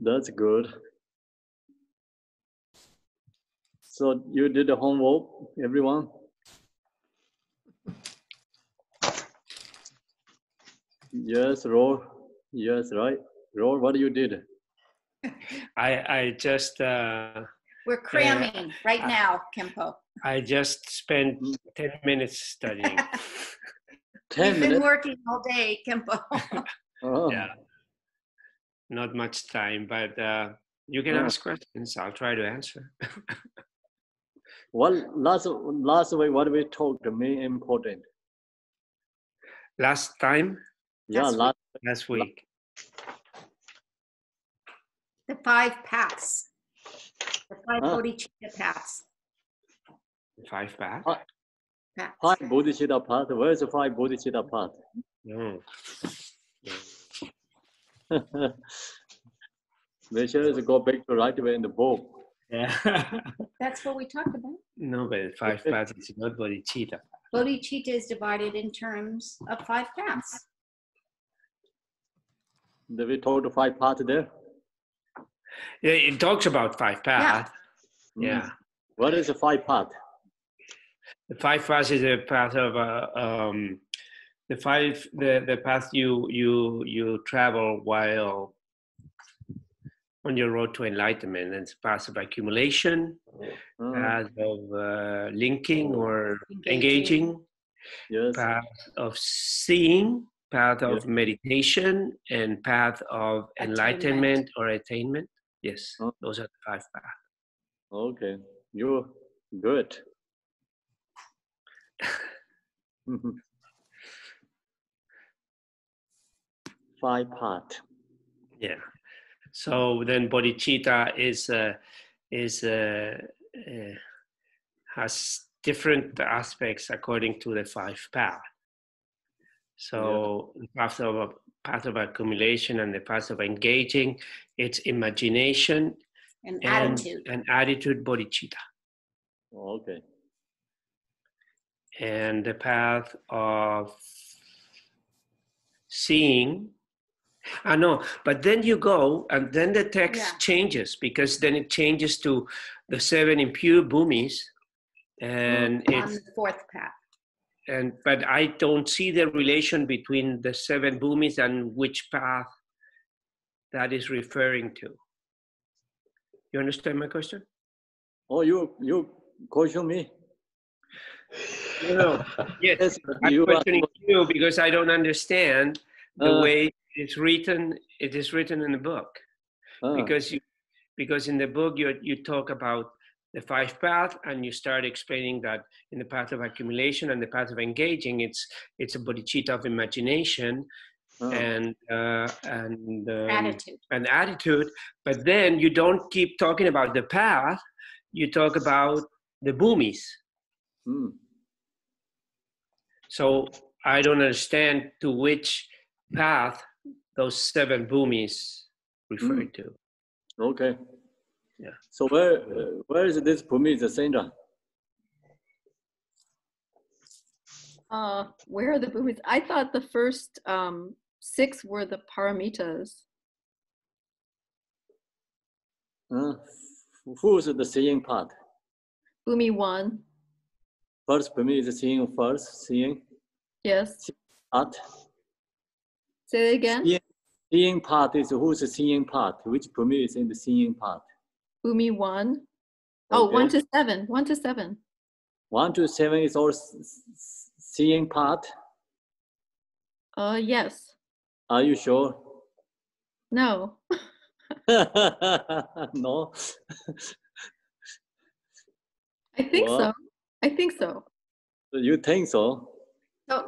That's good. So you did the homework, everyone? Yes, Roar. Yes, right. Roar, what you did? I just We're cramming right now, Khenpo. I just spent 10 minutes studying. 10 You've been minutes? working all day, Khenpo. Oh. Yeah, not much time, but you can ask questions. I'll try to answer. Well, last week, what we talked, the main important. Last time? Yeah, last week. The 5 paths. The 5 bodhicitta paths. 5 paths? 5 bodhicitta path. Where is the 5 bodhicitta path? No. Make sure to go back to right away in the book. Yeah. That's what we talked about. No, but 5 paths is not bodhicitta. Bodhicitta is divided in terms of 5 paths. Did we talk the 5 paths there? Yeah, it talks about 5 paths. Yeah. What is the 5 path? The 5 paths is a path of the path you travel while on your road to enlightenment. And it's path of accumulation, path of linking or engaging, yes. Path of seeing, path of meditation, and path of enlightenment or attainment. Yes, those are the 5 paths. Okay, you're good. 5 paths. Yeah. So then bodhicitta has different aspects according to the 5 paths. So the path of accumulation and the path of engaging, it's imagination and attitude. And attitude bodhicitta. Okay. And the path of seeing. No, but then you go, and then the text changes, because then it changes to the 7 impure bhumis, and on the 4th path. But I don't see the relation between the 7 bhumis and which path that is referring to. You understand my question? Oh, you question me? No. Yes, I'm questioning you because I don't understand the way it's written. It is written in the book, because in the book you talk about the 5 paths, and you start explaining that in the path of accumulation and the path of engaging, it's a bodhicitta of imagination and attitude. But then you don't keep talking about the path; you talk about the bhumis. So I don't understand to which path those 7 bhumis refer to. Okay. Yeah. So where is this bhumi, the center? Where are the bhumis? I thought the first 6 were the paramitas. Who's the seeing part? Bhumi 1. First bhumi is seeing first, seeing. Yes. Part. Say it again. Seeing part is who's the seeing part? Which bhumi is in the seeing part? Bhumi 1. Oh, 1 to 7. 1 to 7. 1 to 7 is all seeing part? Yes. Are you sure? No. No. I think so. I think so. You think so? So,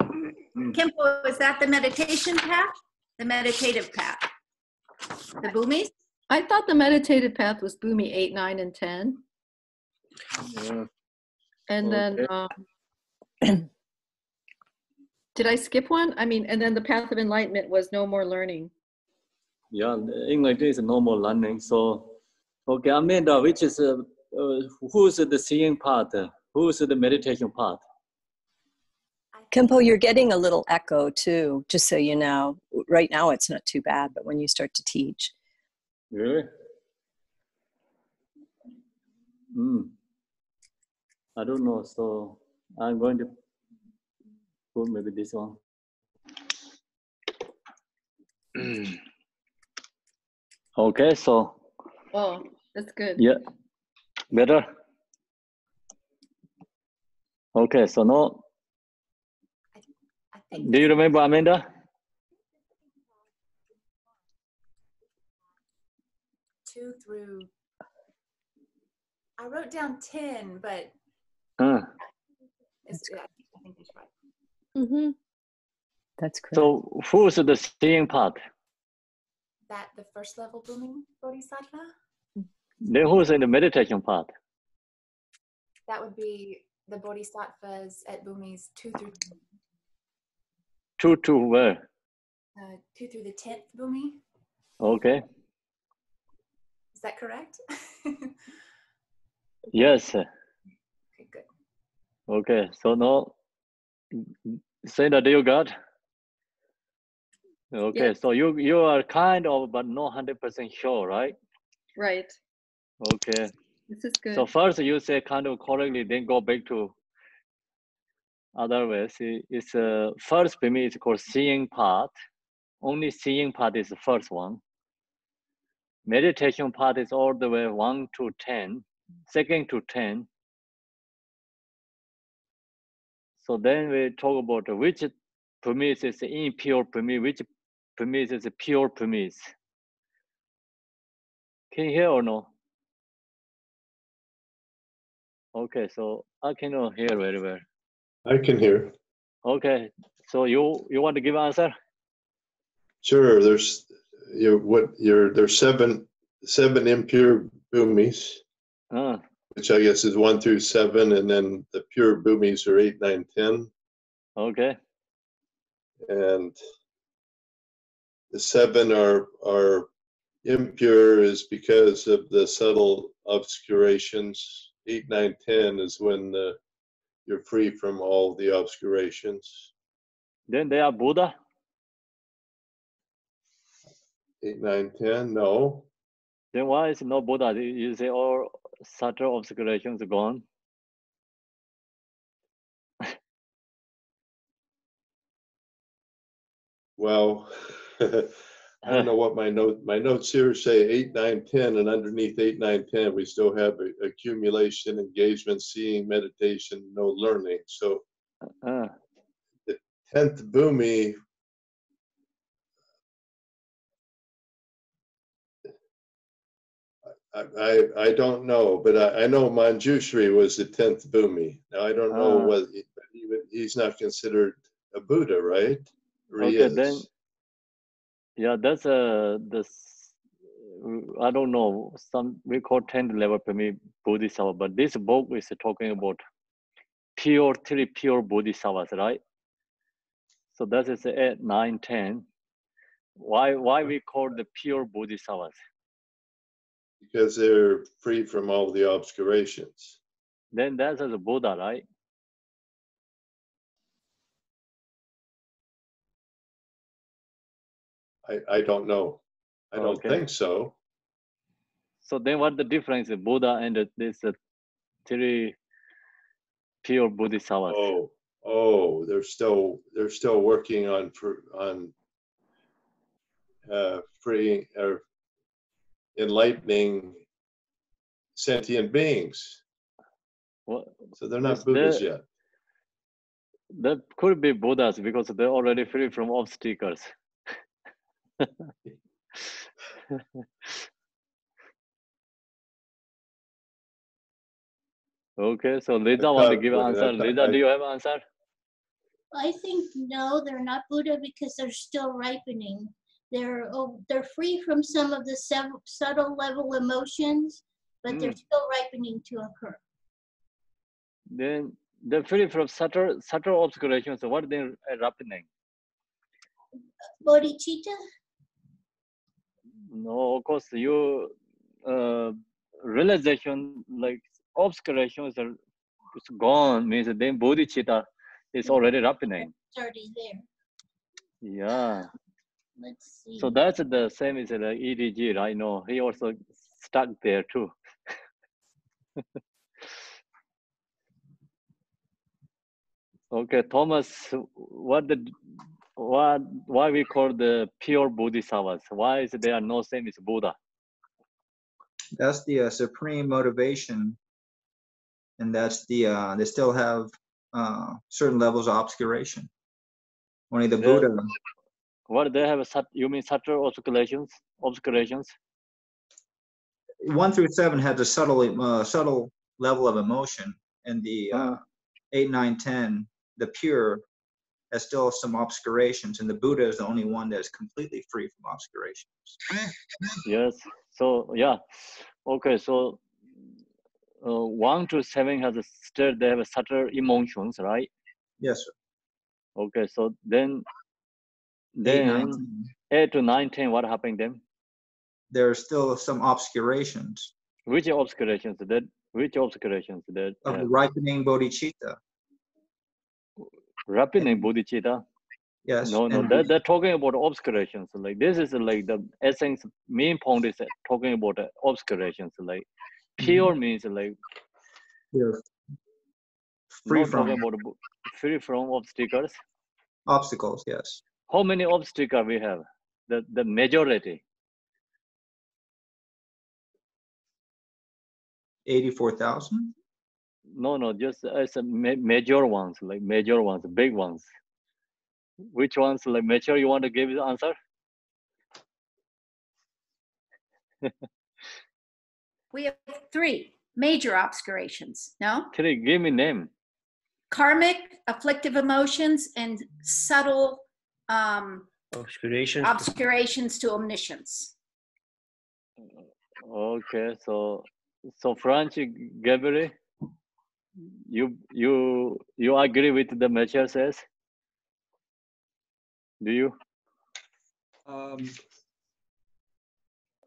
Khenpo, is that the meditation path? The meditative path? The bhumis? I thought the meditative path was bhumi 8, 9, and 10. Yeah. And then, did I skip one? I mean, and then the path of enlightenment was no more learning. Yeah, English is no more learning. So, okay, Amanda, which is who's the seeing part? Who's the meditation part? Khenpo, you're getting a little echo too, just so you know. Right now it's not too bad, but when you start to teach. Really? I don't know. So I'm going to put maybe this one. Okay, so. Oh, that's good. Yeah, better. Okay, so now, I think do you remember Amanda? 2 through, I wrote down 10, but it's, I think it's right. Mm-hmm. That's correct. So who's the seeing part? That the first level booming bodhisattva? Then who's in the meditation part? That would be the bodhisattvas at Bhumis 2 through 10. 2 to where? 2 through the 10th Bhumi. Okay. Is that correct? Yes. Okay, good. Okay, so now, say that you got? Okay, Yes. so you are kind of, but not 100% sure, right? Right. Okay. This is good. So first you say kind of correctly, then go back to other ways. It's first for me, it's called seeing part. Only seeing part is the first one. Meditation part is all the way 1 to 10, second to 10. So then we talk about which premise is impure premise, which premise is pure premise. Can you hear or no? Okay, so I cannot hear very well. I can hear. Okay, so you want to give answer? Sure. There's there's seven impure bhumis, which I guess is 1 through 7, and then the pure bhumis are 8, 9, 10. Okay. And the 7 are impure is because of the subtle obscurations. 8, 9, 10 is when you're free from all the obscurations. Then they are Buddha? 8, 9, 10, no. Then why is no Buddha? You say all subtle obscurations gone? Well, I don't know what my notes here say 8, 9, 10, and underneath 8, 9, 10, we still have accumulation, engagement, seeing, meditation, no learning. So the 10th bhumi, I don't know, but I know Manjushri was the 10th bhumi. Now I don't know whether he's not considered a Buddha, right? Or he okay, is. then yeah, that's I don't know, some we call 10th level for me Bodhisattva, but this book is talking about three pure Bodhisattvas, right? So that is 8, 9, 10. Why we call the pure Bodhisattvas? Because they're free from all the obscurations. Then that's as a Buddha, right? I don't know. I don't think so. So then what the difference is Buddha and this 3 pure Bodhisattvas? Oh, they're still working on freeing or enlightening sentient beings. Well, so they're not Buddhas yet. That could be Buddhas because they're already free from obstacles. Okay, so Lisa want to give an answer. Lisa, do you have an answer? I think no, they're not Buddha because they're still ripening. They're free from some of the subtle level emotions, but they're still ripening to occur. Then they're free from subtle obscurations. So what are they ripening? Bodhicitta? No, of course you realization like obscurations are gone means then bodhicitta is already ripening. It's already there. Yeah. Let's see. So that's the same as the EDG, right? No, he also stuck there too. Okay, Thomas, why we call the pure bodhisattvas? Why is there no same as Buddha? That's the supreme motivation, and that's the they still have certain levels of obscuration. Only the Buddha. What they have? You mean subtle obscurations? Obscurations. 1 through 7 has a subtle level of emotion, and the 8, 9, 10, the pure, has still some obscurations, and the Buddha is the only one that is completely free from obscurations. Yes. So yeah. Okay. So 1 to 7 has still they have subtle emotions, right? Yes, sir. Okay. So then 8, 9, 10. 8 to 9, 10. What happened then? There are still some obscurations. Which obscurations? Which obscurations? Of the ripening bodhicitta. Ripening bodhicitta. Yes. No, they're talking about obscurations. Like this is like the essence. Main point is talking about obscurations. Like pure means like pure. Free from obstacles. Obstacles, yes. How many obstacles we have? The majority. 84,000. No, just as a major ones, like major ones, big ones. Which ones like major? You want to give the answer? We have 3 major obscurations, no? 3, give me name. Karmic, afflictive emotions, and subtle obscurations to omniscience. Okay, so Franci, Gabriel, you agree with the measure says? Do you?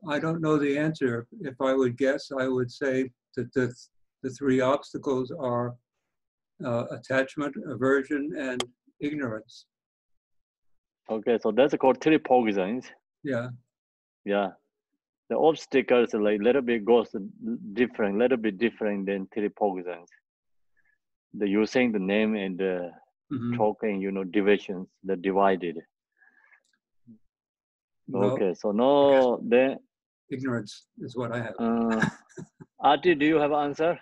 I don't know the answer. If I would guess, I would say that the 3 obstacles are attachment, aversion, and ignorance. Okay, so that's called 3 poisons. Yeah. Yeah. The obstacles like little bit goes different, little bit different than 3 poisons. The using the name and the talking, divisions, the divided. No, okay, so no, then ignorance is what I have. Artie, do you have an answer?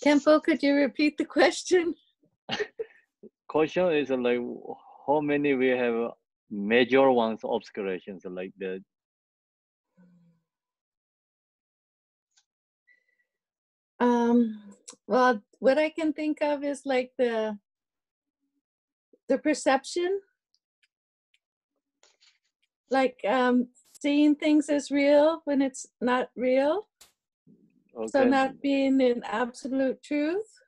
Kempo, could you repeat the question? Question is like how many we have major ones obscurations like the well, what I can think of is like the perception, like seeing things as real when it's not real. Okay. So not being in absolute truth.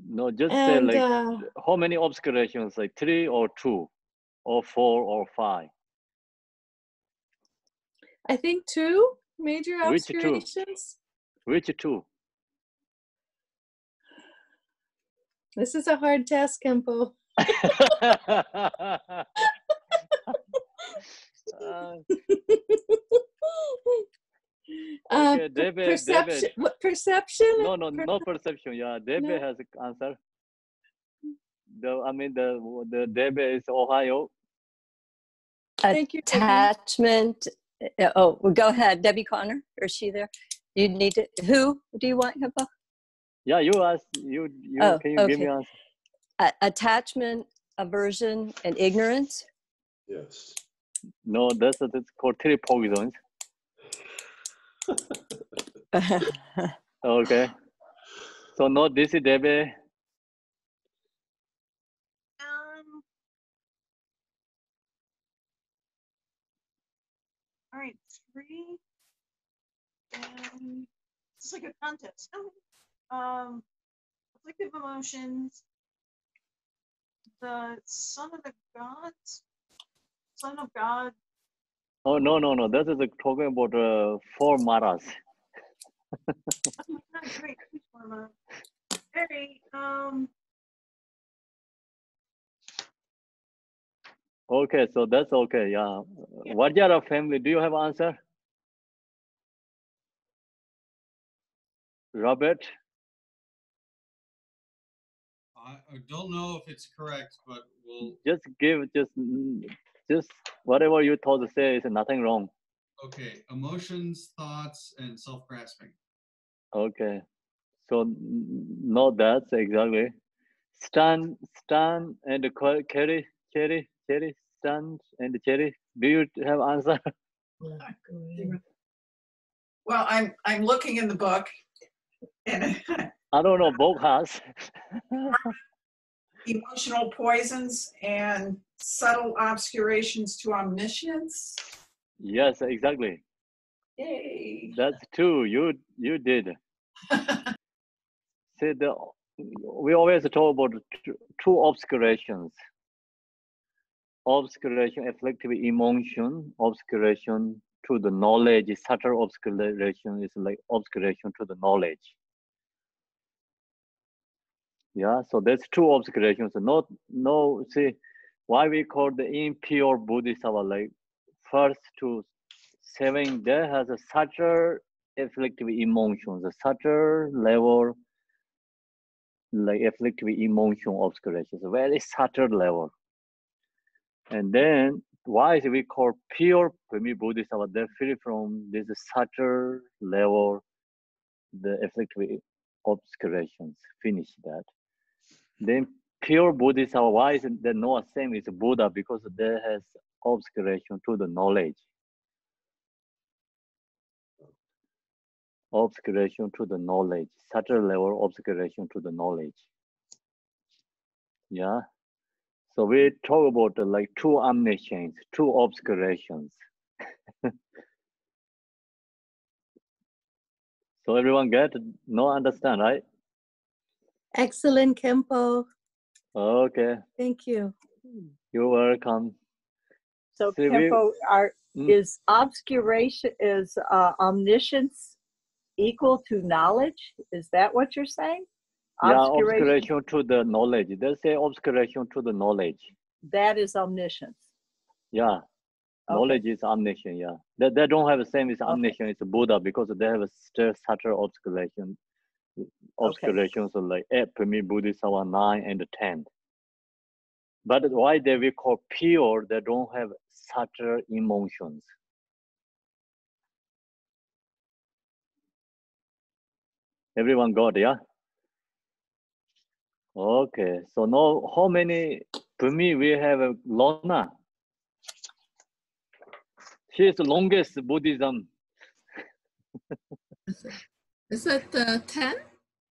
No, just say like how many obscurations, like 3 or 2 or 4 or 5? I think 2 major obscurations. Which 2? This is a hard test, Kempo. Okay, David. Perception. What perception? No perception. Yeah, David has an answer. The David is Ohio. Thank you, Attachment. Oh, well, go ahead, Debbie Connor. Is she there? You need to. Who do you want, Hippo? Yeah, you ask. You can you give me an answer? Attachment, aversion, and ignorance. Yes. No, that's called 3 poisons. Okay. So no, this is Debbie. All right, 3. And it's like a contest. Afflictive emotions. The Son of God. Oh no. That is talking about 4 maras. Oh my God, great. Very. Okay, so that's okay. Yeah. Vajra family, do you have answer? Robert? I don't know if it's correct, but we'll. Just give, just whatever you told to say is nothing wrong. Okay, emotions, thoughts, and self-grasping. Okay, so no, that's exactly. Stan, and Cherry, Stan and Cherry. Do you have answer? Well, I'm looking in the book, and I don't know. Both has. emotional poisons and subtle obscurations to omniscience. Yes, exactly. Yay! That's two. You did. See, we always talk about two obscurations. Obscuration, afflictive emotion, obscuration to the knowledge, subtle obscuration is like obscuration to the knowledge. Yeah, so there's two obscurations. No, see, why we call the impure bodhisattva, like first to seven, there has a subtle afflictive emotions, a subtle level, like afflictive emotion obscuration, it's a very subtle level. And then why is we call pure Burmese Bodhisattva? They're free from this subtle level, the afflictive obscurations. Finish that. Then pure Bodhisattva, why is there no same as Buddha? Because there has obscuration to the knowledge. Obscuration to the knowledge, subtle level obscuration to the knowledge. Yeah. So we talk about like two omniscience, two obscurations. So everyone get? No understand, right? Excellent, Kempo. Okay. Thank you. You're welcome. So See, Kempo, is obscuration, is omniscience equal to knowledge? Is that what you're saying? Yeah, obscuration to the knowledge. They say obscuration to the knowledge. That is omniscience. Yeah. Okay. Knowledge is omniscient, yeah. They don't have the same as omniscient, it's Buddha, because they have a still subtle obscuration. Obscurations are like 8 Burmese Bodhisattva, 9 and 10. But why they we call pure, they don't have subtle emotions. Everyone got, yeah? Okay, so now how many Burmese we have? Lona. She is the longest Buddhism. Is that 10?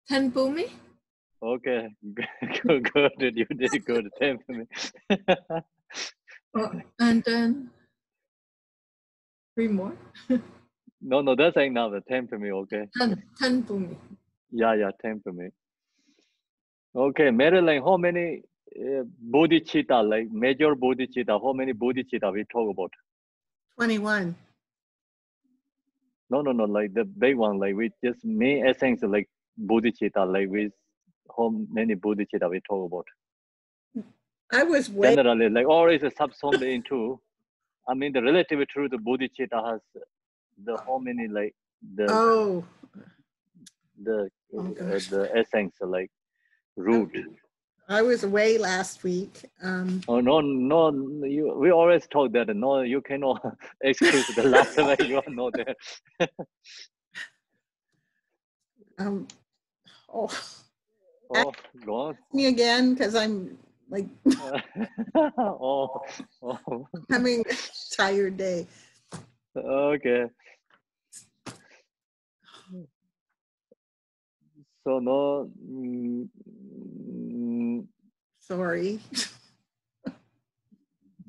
10 Bhumi? Okay, good. You did good. 10 for me. And then 3 more? No, that's another 10 for me, okay. 10 Bhumi. Yeah, 10 for me. Okay, Marilyn, how many bodhicitta, like major bodhicitta, how many bodhicitta we talk about? 21. No, like the big one, like we just main essence, like bodhicitta, like with how many bodhicitta we talk about? I was generally, like always subsumed into, I mean, the relative truth of bodhicitta has the how many, like the the essence, like root. I was away last week. Oh no, we always talk that no, you cannot excuse the last way you are not there. Go on. Me again, because I'm like having a tired day. Okay. So no. Sorry.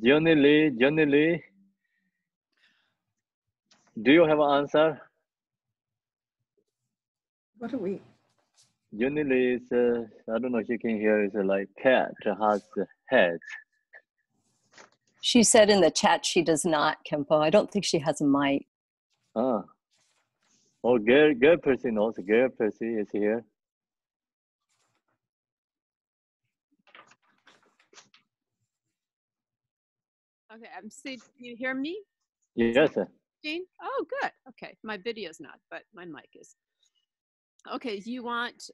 Johnny Lee, do you have an answer? What are we? Johnny Lee is, I don't know if you can hear, is like cat has head. She said in the chat she does not, Kempo. I don't think she has a mic. Oh, girl person also. Girl person is here. Okay, I'm seeing. You hear me? Yes. Jean? Oh, good. Okay, my video's not, but my mic is. Okay, you want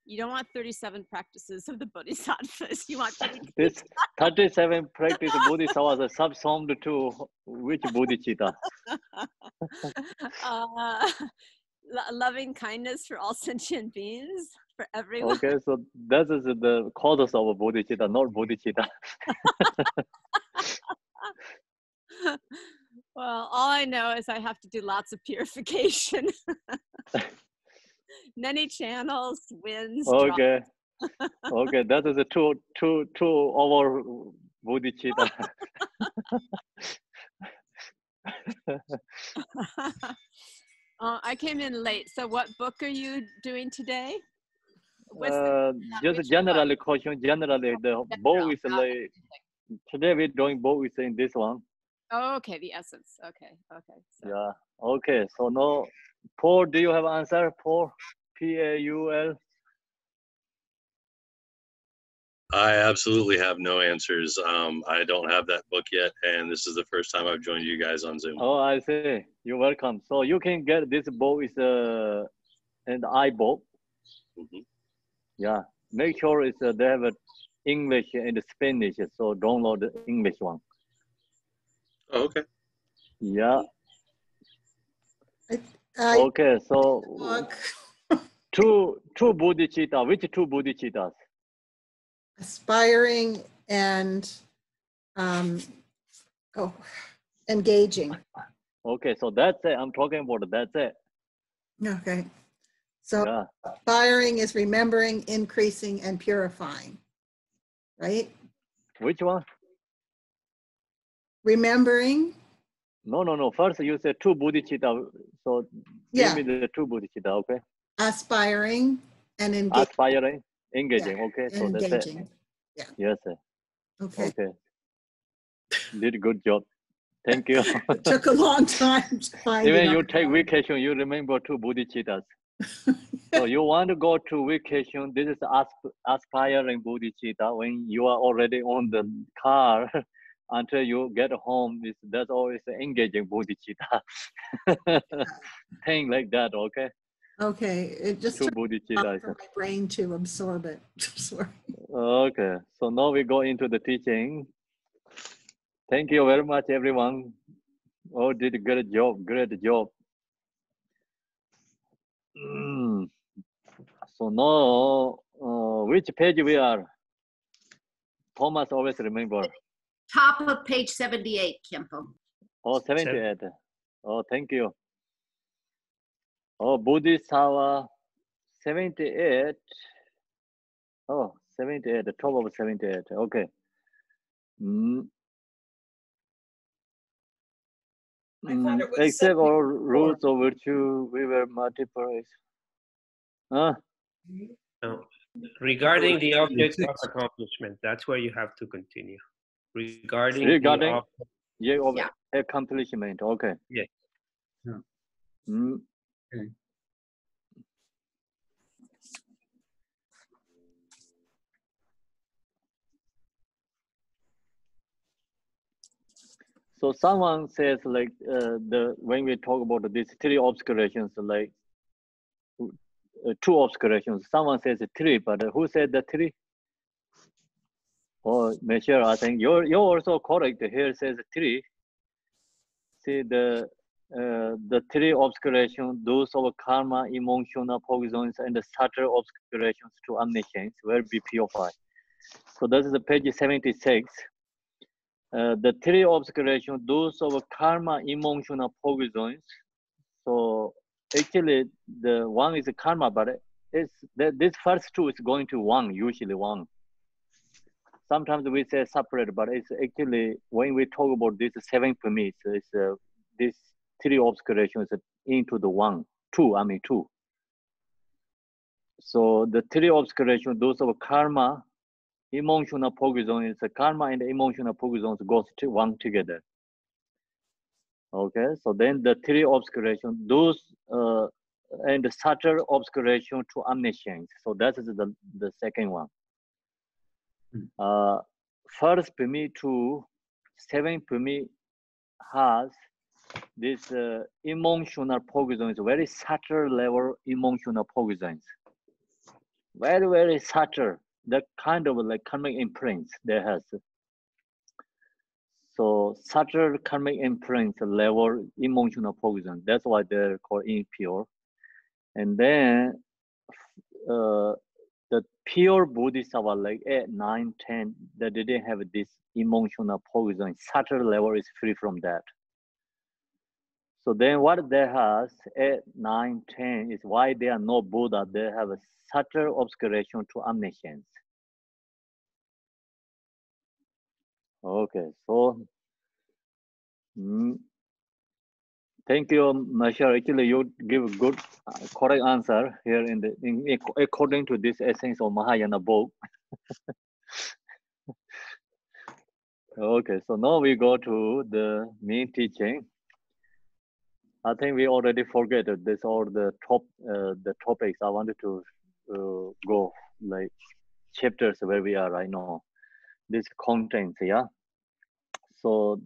you don't want 37 practices of the bodhisattvas. You want This 37 practice bodhisattvas are subsumed to which bodhicitta? Loving kindness for all sentient beings, for everyone. Okay, so that is the causes of bodhicitta, not bodhicitta. Well, all I know is I have to do lots of purification. Many channels, winds. Okay. Okay, that is a two over bodhicitta. I came in late. So what book are you doing today? Just generally question, generally the bow is like, today we're doing bow is in this one. Oh, okay, the essence. Okay, okay. So. Yeah, okay. So now, Paul, do you have answer? Paul, Paul? I absolutely have no answers. I don't have that book yet, and this is the first time I've joined you guys on Zoom. Oh, I see. You're welcome. So you can get this book is an iBook. Mm-hmm. Yeah, make sure it's they have a English and Spanish. So download the English one. Oh, okay. Yeah. Okay, so two bodhicitta. Which two bodhicittas? Aspiring and engaging. Okay, so that's it. I'm talking about that's it. Okay. So yeah. Aspiring is remembering, increasing, and purifying, right? Which one? Remembering. No. First you said two bodhicitta. So give me the two bodhicitta, okay? Aspiring and engaging. Aspiring, engaging. Yeah. Okay, so engaging. That's it. Yeah. Yes, sir. Okay. Okay. Did a good job. Thank you. It took a long time to find Even you take vacation, you remember two bodhicittas. So you want to go to vacation, this is aspiring bodhicitta. When you are already on the car, until you get home, that's always engaging bodhicitta. Thing like that, okay? Okay, it just two took bodhicitta for my brain to absorb it. Sorry. Okay, so now we go into the teaching. Thank you very much, everyone. Oh, did a great job, great job. So now, which page we are? Thomas always remember. Top of page 78, Kempo. Oh, 78. Oh, thank you. Oh, Bodhisattva 78. Oh, 78, the top of 78. Okay. Except all rules of virtue, we were multiple. Huh? No. Regarding the object of accomplishment, that's where you have to continue. Regarding the accomplishment, okay. Yes. Yeah. Okay. So someone says like when we talk about these three obscurations, like two obscurations, someone says three, but who said the three? Oh, Michelle, I think you're also correct. Here it says three. See the three obscurations, those of karma, emotional poisons, and the subtle obscurations to omniscience will be purified. So this is page 76. The three obscurations, those of karma, emotional poisons. So actually, the one is karma, but this first two is going to one, usually one. Sometimes we say separate, but it's actually, when we talk about this seven permits, it's this three obscurations into the one, two. So the three obscurations, those of karma, emotional poisons, karma and emotional poisons goes to one together. Okay, so then the three obscurations, those and the subtle obscuration to omniscience. So that is the second one. First permit to seven Bhumi has this emotional poisons, very subtle level emotional poisons. Very, very subtle, that kind of like karmic imprints they has. So subtle karmic imprints level emotional poison. That's why they're called impure. And then the pure bodhisattva, like 8, 9, 10, that they didn't have this emotional poison. Subtle level is free from that. So then what they has, 8, 9, 10, is why they are no Buddha. They have a subtle obscuration to omniscience. Okay, so thank you, Michelle. Actually, you give a good, correct answer here according to this Essence of Mahayana book. Okay, so now we go to the main teaching. I think we already forget this all the topics I wanted to go like chapters where we are right now. This contents, yeah. So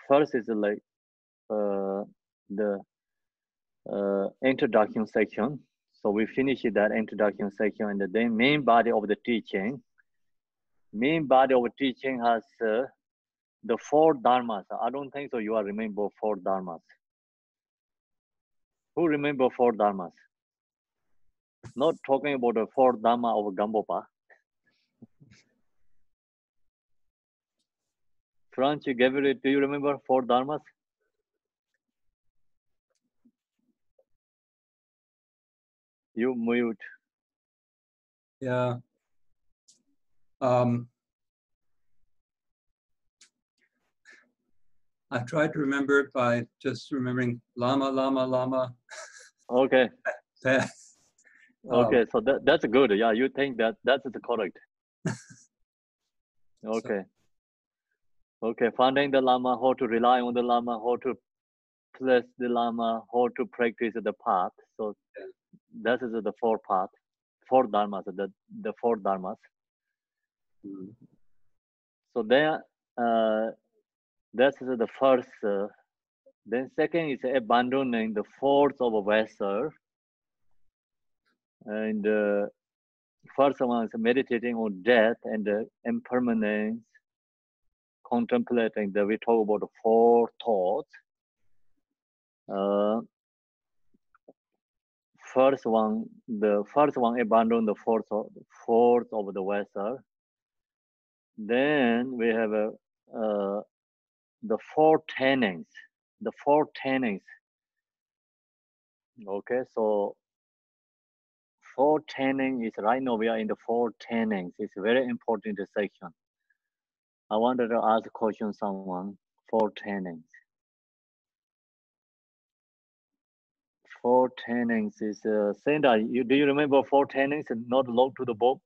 first is like the introduction section. So we finish that introduction section, and then main body of the teaching. Main body of the teaching has the 4 dharmas. I don't think so. You are remember 4 dharmas. Who remember 4 dharmas? Not talking about the 4 dharma of Gambopa. Franch, Gabriel, do you remember 4 dharmas? You mute. Yeah. I tried to remember it by just remembering lama, lama, lama. Okay. Okay, so that's good. Yeah, you think that's the correct. Okay. Okay, finding the Lama, how to rely on the Lama, how to place the Lama, how to practice the path. So that is the 4 path, 4 dharmas, the 4 dharmas. So then that is the first. Then second is abandoning the force of a vessel. And first one is meditating on death and impermanence, contemplating that we talk about the 4 thoughts. The first one abandon the force of the vessel. Then we have the 4 tenets. The 4 tenets. Okay, so 4 tenets is right now we are in the 4 tenets. It's a very important section. I wanted to ask a question someone. 4 tenets. 4 tenets is Sandra. Do you remember 4 tenets and not log to the book?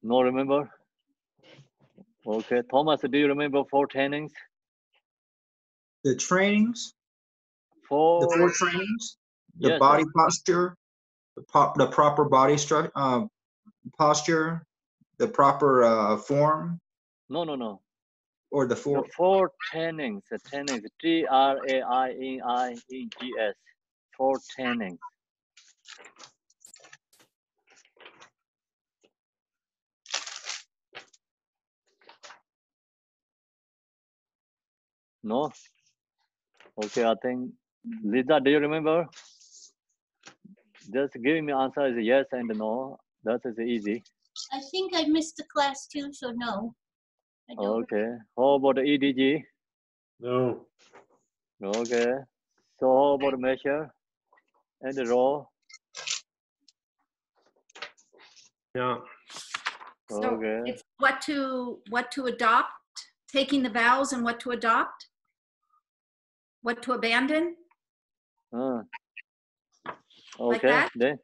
No, remember? Okay, Thomas, do you remember 4 tenets? The trainings? The 4 trainings? The Yes, body posture, the proper body posture, the proper form? No. Or the 4? The 4 tenets, tenets, TRAININGS, 4 tenets. No? Okay, I think, Lisa, do you remember? Just give me answer is yes and no. That is easy. I think I missed the class too, so no. I don't. Okay. How about the EDG? No. Okay. So how about the measure and the raw? Yeah. So Okay. it's what to adopt, taking the vows and what to adopt, what to abandon. Okay. Like that? Then,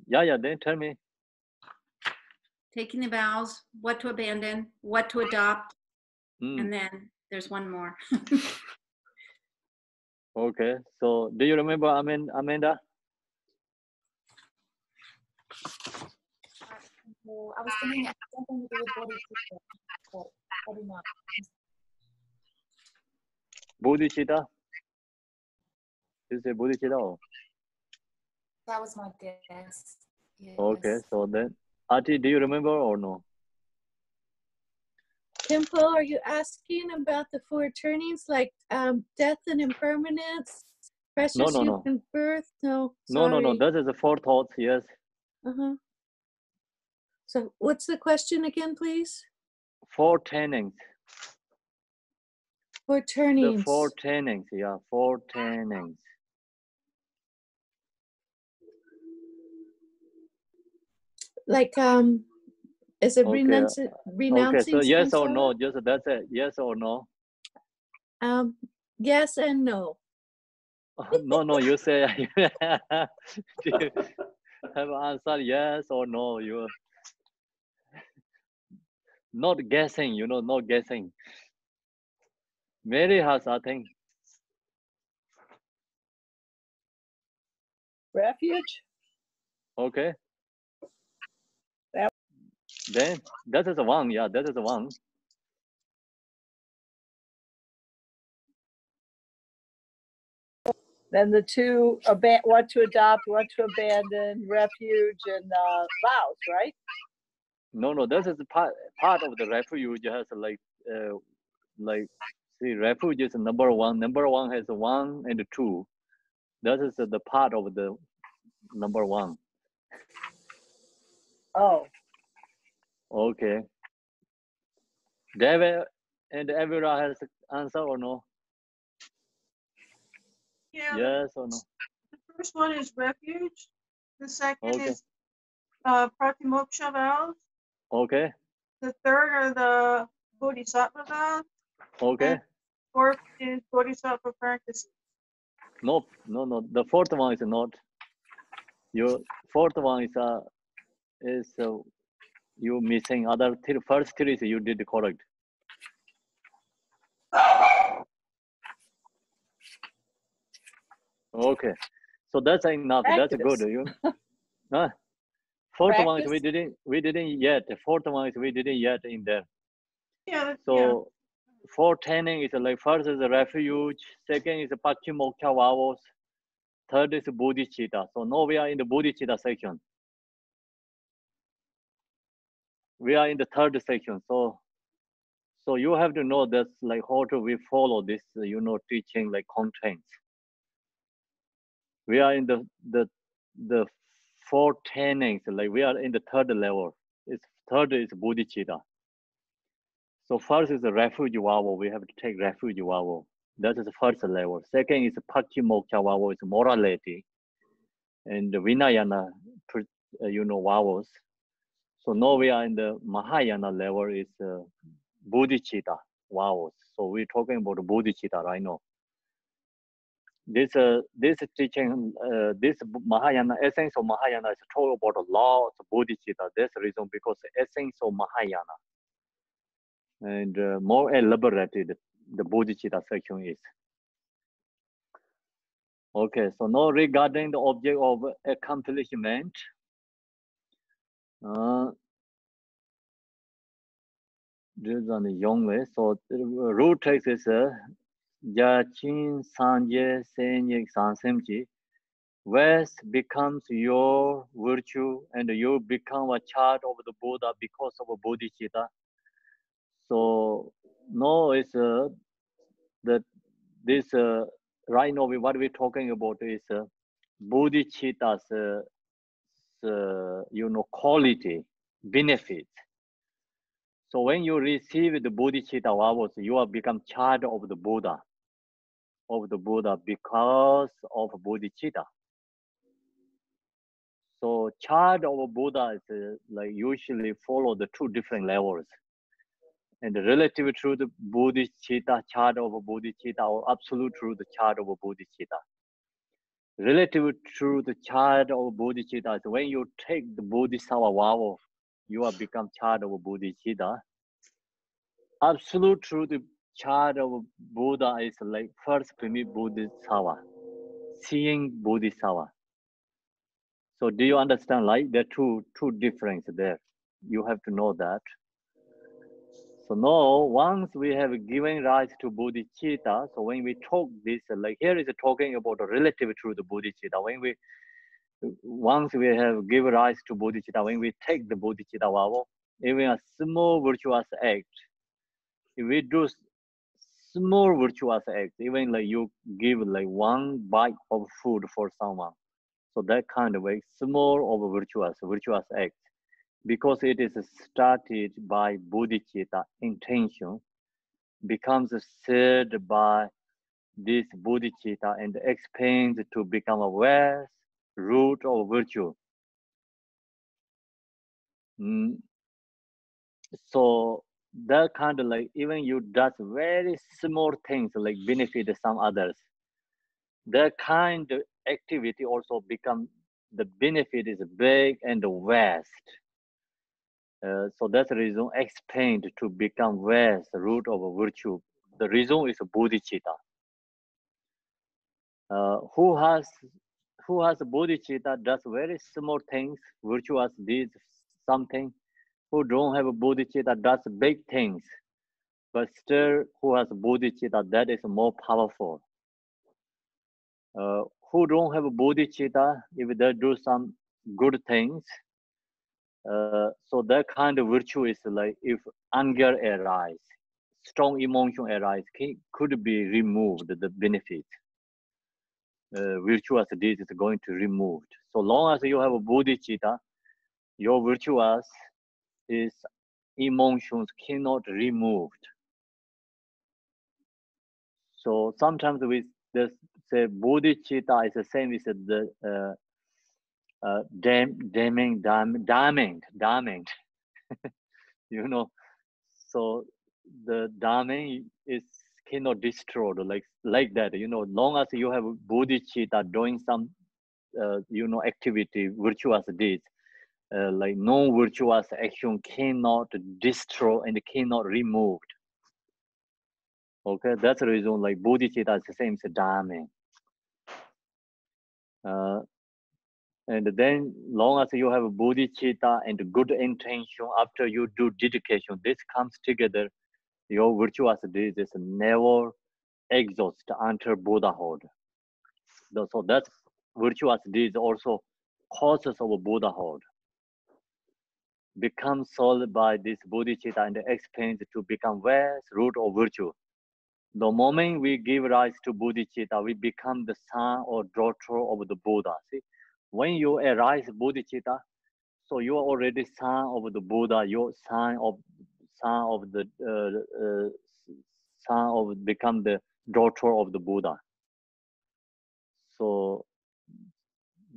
yeah. Then tell me. Taking the vows, what to abandon, what to adopt, and then there's one more. Okay. So do you remember Amanda? So I was thinking something to do with bodhicitta, but I don't know. Bodhicitta? You say bodhicitta? Or? That was my guess. Yes. Okay, so then, Ati, do you remember or no? Temple, are you asking about the four turnings, like death and impermanence, precious No. youth and birth? No, sorry. No. That is the four thoughts, yes. Uh-huh. So what's the question again, please? Four turnings. Four turnings. The four turnings, yeah, four turnings. Like, is it Okay. renouncing Okay, so yes or samsara? no, just that's it, yes or no? Yes and no. No, you say, do you have answer yes or no? You're not guessing, not guessing. Mary has, I think. Refuge? Okay. That Then that is the one, yeah, that is the one. Then the two, what to adopt, what to abandon, refuge, and vows, right? No, this is part of the refuge has like see, refuge is number one. Number one has 1 and 2. That is the part of the number one. Oh. Okay. David and Evira has answer or no? Yeah. Yes or no? The first one is refuge. The second Okay. is pratimoksha vows. Okay. The third are the bodhisattva vows. Okay. And fourth is bodhisattva practices. No. The fourth one is not. Your fourth one is you missing other first three. You did correct. Okay, so that's enough. Practice. That's good. Fourth Practice. one is we didn't yet. Fourth one is we didn't yet in there. Yeah. So four turning is like first is a refuge, second is Pakimoksha vows, third is bodhicitta. So now we are in the bodhicitta section. We are in the third section. So you have to know that's like how to we follow this teaching like contents. We are in the four turnings, like we are in the third level. Third is bodhicitta. So first is the refuge vow. We have to take refuge vow. That is the first level. Second is pakimoksha vow, is morality, and the vinayana, vows. So now we are in the Mahayana level. Is bodhicitta vows. So we're talking about bodhicitta right now. This teaching, this Mahayana, essence of Mahayana is talking about the law of bodhicitta. That's the reason, because the essence of Mahayana and more elaborated the bodhicitta section is. Okay, so now regarding the object of accomplishment, this is on the young way. So the root text is Jachin Sanje Senyek Sansemji. West becomes your virtue and you become a child of the Buddha because of a bodhicitta. So no, it's that this right now what we're talking about is bodhicitta's quality, benefit. So when you receive the bodhicitta vows, you have become child of the Buddha because of bodhicitta. So child of Buddha is like usually follow the two different levels. And the relative truth bodhicitta, child of bodhicitta, or absolute truth, child of bodhicitta. Relative truth, child of bodhicitta is when you take the bodhisattva vow, you have become child of bodhicitta. Absolute truth, child of Buddha is like first primi bodhisattva, seeing bodhisattva. So do you understand? Like there are two differences there. You have to know that. So now, once we have given rise to bodhicitta, so when we talk this, like here is talking about a relative truth of bodhicitta. Once we have given rise to bodhicitta, when we take the bodhicitta vow, even a small virtuous act, if we do small virtuous act, even like you give like one bite of food for someone, so that kind of a small of virtuous act, because it is started by bodhicitta intention, becomes said by this bodhicitta and expands to become a vast root of virtue. So that kind of like, even you does very small things like benefit some others, that kind of activity also become, the benefit is big and vast. So that's the reason expand to become vast root of virtue. The reason is bodhicitta. Who has bodhicitta does very small things, virtuous deeds, something. Who don't have a bodhicitta does big things, but still who has bodhicitta, that is more powerful. Who don't have a bodhicitta, if they do some good things, so that kind of virtue is like, if anger arises, strong emotion arises, could be removed, the benefit. Virtuous deed is going to remove. So long as you have a bodhicitta, your virtuous is emotions cannot removed. So sometimes we say bodhicitta is the same as the damning, you know. So the damning is cannot destroy like that, you know. Long as you have bodhicitta doing some you know, activity, virtuous deeds, like non-virtuous action cannot destroy and cannot remove. Okay, that's the reason like bodhicitta is the same as damning. And then long as you have bodhicitta and good intention, after you do dedication, this comes together, your virtuous deeds is never exhaust until Buddhahood. So that's virtuous deeds also causes of Buddhahood. Becomes solved by this bodhicitta and expands to become vast root of virtue. The moment we give rise to bodhicitta, we become the son or daughter of the Buddha. See, when you arise bodhicitta, so you are already son of the Buddha. You're son of become the daughter of the Buddha. So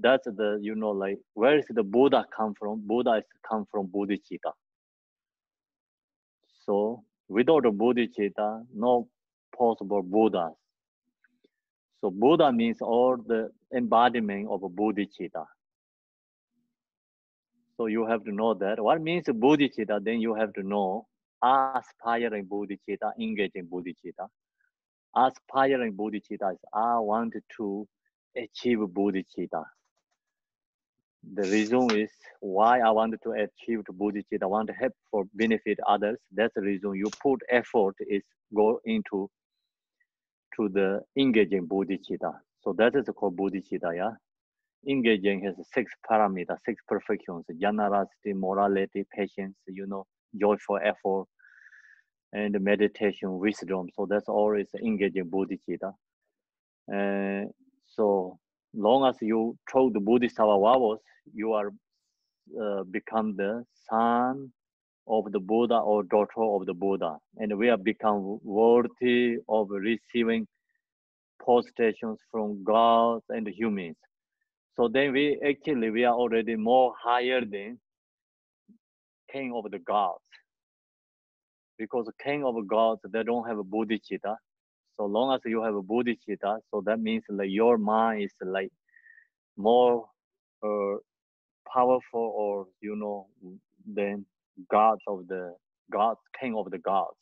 that's the, you know, like, where is the Buddha come from? Buddha is come from bodhicitta. So without a bodhicitta, no possible Buddhas. So Buddha means all the embodiment of a bodhicitta. So you have to know that. What means bodhicitta? Then you have to know aspiring bodhicitta, engaging bodhicitta. Aspiring bodhicitta is I want to achieve bodhicitta. The reason is why I want to achieve bodhicitta. I want to help for benefit others. That's the reason you put effort is go into to the engaging bodhicitta. So that is called bodhicitta, yeah. Engaging has 6 parameters, 6 perfections: generosity, morality, patience, you know, joyful effort, and meditation, wisdom. So that's all is engaging bodhicitta. So long as you told the bodhisattva vows, you are become the son of the Buddha or daughter of the Buddha, and we have become worthy of receiving postations from gods and humans. So then we are already more higher than king of the gods, because king of gods, they don't have a bodhicitta. So long as you have a bodhicitta, so that means like your mind is like more powerful, or you know, than king of the gods.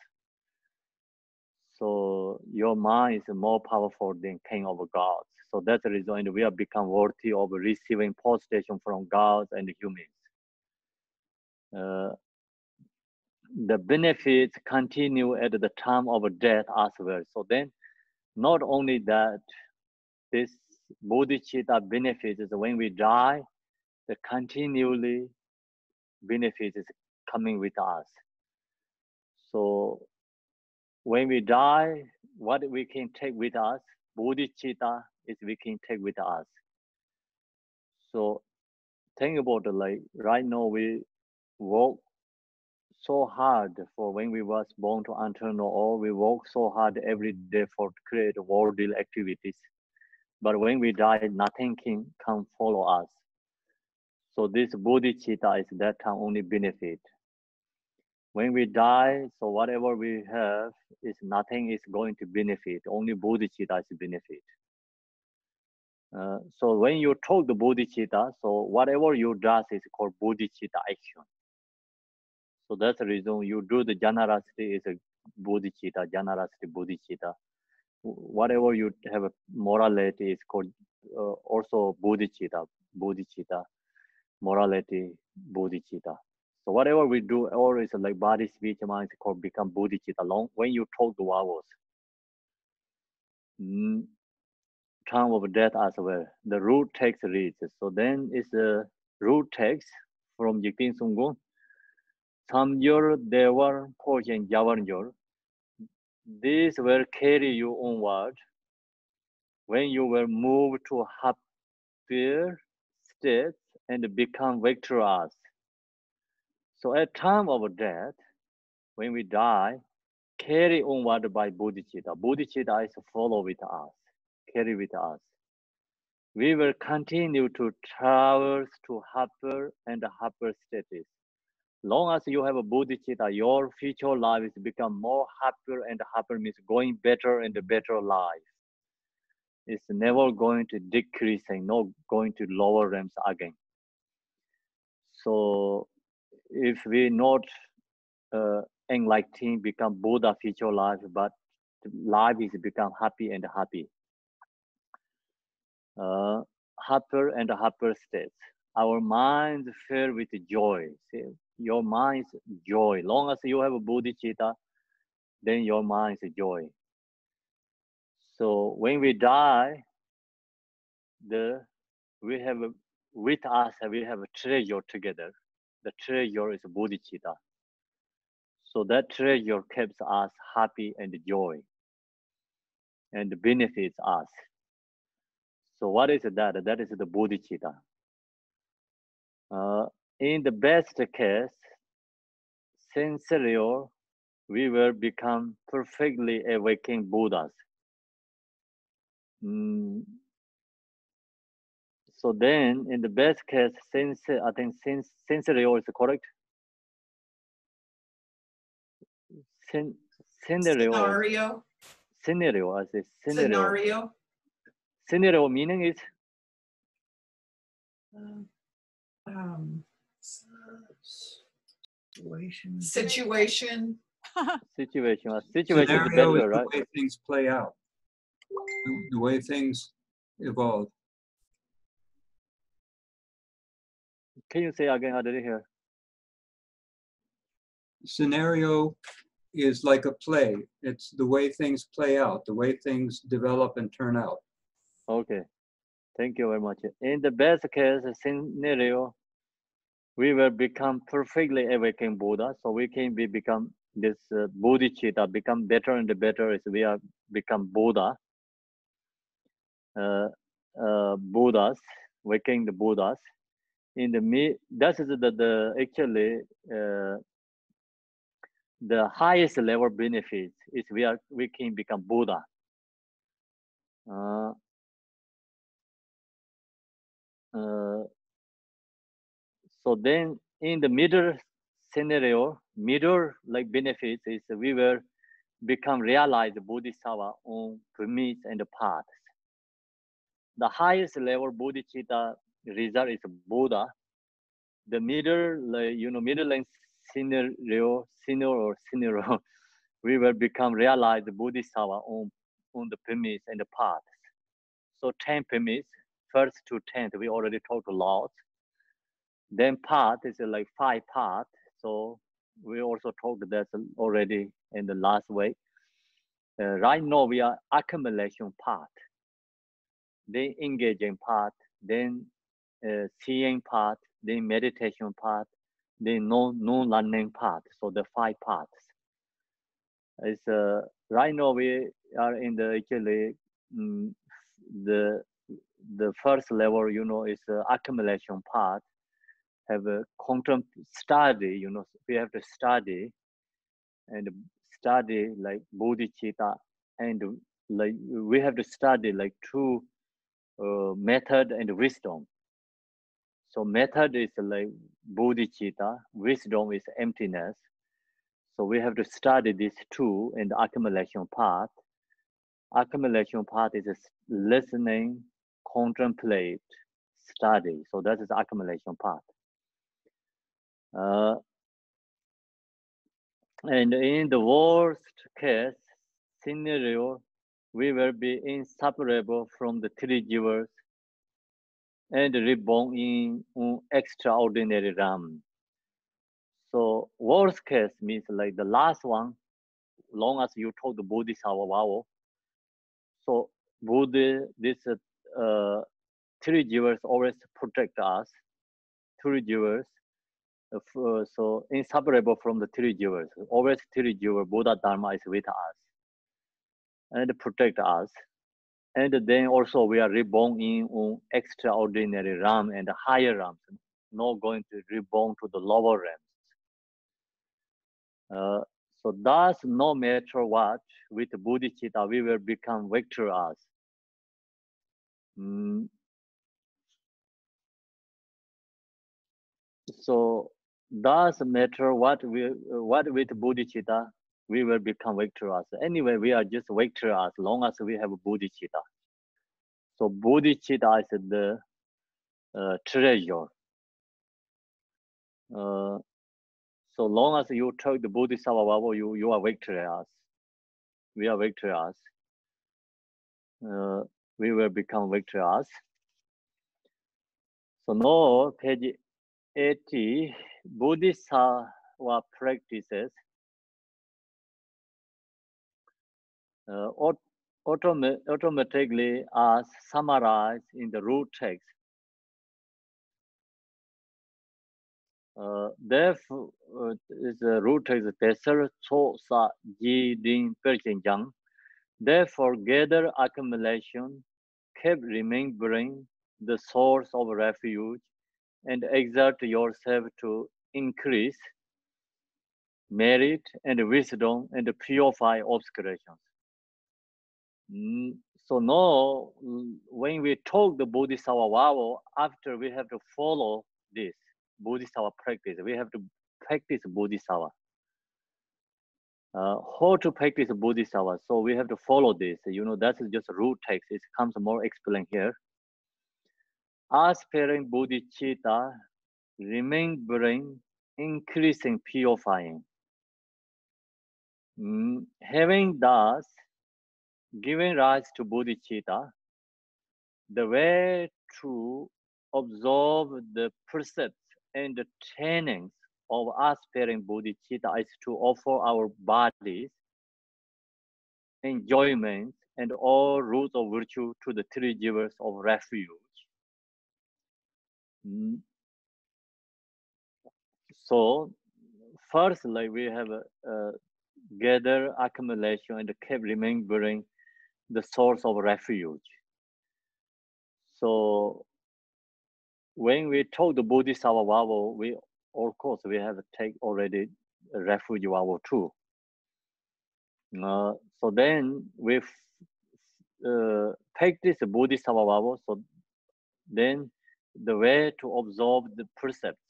So your mind is more powerful than king of gods. So that's the reason we have become worthy of receiving postation from gods and humans. the benefits continue at the time of death as well. So then, not only that, this bodhicitta benefits is when we die, the continually benefits is coming with us. So when we die, what we can take with us, bodhicitta is we can take with us. So think about it, like right now we work so hard for when we was born to internal, or we work so hard every day for create worldly activities. But when we die, nothing can follow us. So this bodhicitta is that time only benefit. When we die, so whatever we have is nothing is going to benefit. Only bodhicitta is benefit. So when you talk the bodhicitta, so whatever you do is called bodhicitta action. So that's the reason you do the generosity is a bodhicitta, generosity bodhicitta. Whatever you have a morality is called also bodhicitta, morality, bodhicitta. So whatever we do, always like body, speech, mind is called become bodhicitta. Long when you talk the vowels, time of death as well. The root text reads. So then it's a root text from Yiktin Sunggun. Samyor Devar Pochen Javarnyor. This will carry you onward when you will move to happier states and become victorious. So at time of death, when we die, carry onward by bodhicitta. Bodhicitta is follow with us, carry with us. We will continue to traverse to happier and happier states. Long as you have a bodhicitta, your future life is become more happier and happier, means going better and better life. It's never going to decreasing, not going to lower realms again. So if we not enlightened, become Buddha future life, but life is become happy and happy. Happier and happier states. Our minds filled with joy. See, your mind's joy. Long as you have a bodhicitta, then your mind's joy. So when we die, we have with us, we have a treasure together. The treasure is bodhicitta. So that treasure keeps us happy and joy and benefits us. So what is that? That is the bodhicitta. In the best case scenario, we will become perfectly awakened Buddhas. So then, in the best case, I think scenario is correct. Scenario. Scenario. I say scenario. Scenario meaning is situation. Situation is Scenario better, is right? the way things play out, the way things evolve. Can you say again? I didn't hear. Scenario is like a play. It's the way things play out, the way things develop and turn out. Okay, thank you very much. In the best case scenario, we will become perfectly awakened Buddha, so we can become this bodhicitta, become better and better as we are become Buddha. Buddhas, waking the Buddhas. In the that is the actually the highest level benefit is we can become Buddha. So then in the middle scenario, middle like benefits is we will become realized bodhisattva on premise and paths. The highest level bodhicitta result is Buddha. The middle, middle length scenario, we will become realized bodhisattva on the premise and the paths. So 10 premise, first to 10th, we already talked a lot. Then path is like 5 paths. So we also talked that already in the last week. Right now we are accumulation path, then engaging path, then seeing path, then meditation path, then non-learning path. So the 5 paths. It's right now we are in the actually the first level, you know, is accumulation path. Have a quantum study, you know, we have to study and study like bodhicitta, and like we have to study like 2 method and wisdom. So method is like bodhicitta, wisdom is emptiness. So we have to study these 2 in the accumulation path. Accumulation path is listening, contemplate, study. So that is accumulation path. And in the worst case scenario, we will be inseparable from the 3 jivas and reborn in extraordinary realm. So worst case means like the last one, long as you told the Bodhisattva vow. So Buddha, this 3 jivas always protect us. 3 jivas, so inseparable from the 3 jivas. Always 3 jivas, Buddha Dharma is with us and protect us. And then also we are reborn in extraordinary realm and higher realms, not going to reborn to the lower realms. So thus, no matter what, with bodhicitta, we will become victorious. So thus, matter what with bodhicitta, we will become victorious. Anyway, we are just victorious as long as we have bodhicitta. So bodhicitta is the treasure. So long as you take the Bodhisattva vow, you are victorious. We are victorious. We will become victorious. So now, page 80, Bodhisattva practices automatically as summarized in the root text. Therefore, is the root text Tesser Cho Sa Ji Ding Perchen Yang. Therefore, gather accumulation, keep remembering the source of refuge, and exert yourself to increase merit and wisdom and purify obscurations. So now, when we talk the Bodhisattva vow, after we have to follow this Bodhisattva practice, we have to practice Bodhisattva. How to practice Bodhisattva? So we have to follow this. You know, that's just root text. It comes more explained here. Aspiring bodhicitta, remembering, increasing, purifying. Having thus given rise to bodhicitta, the way to observe the precepts and the trainings of aspiring bodhicitta is to offer our bodies enjoyment and all roots of virtue to the 3 jivas of refuge. So first, like we have gather accumulation and keep remembering the source of refuge. So when we talk the Bodhisattva vow, we of course we have to take already a refuge vow too. So then we practice the Bodhisattva vow. So then the way to observe the precepts.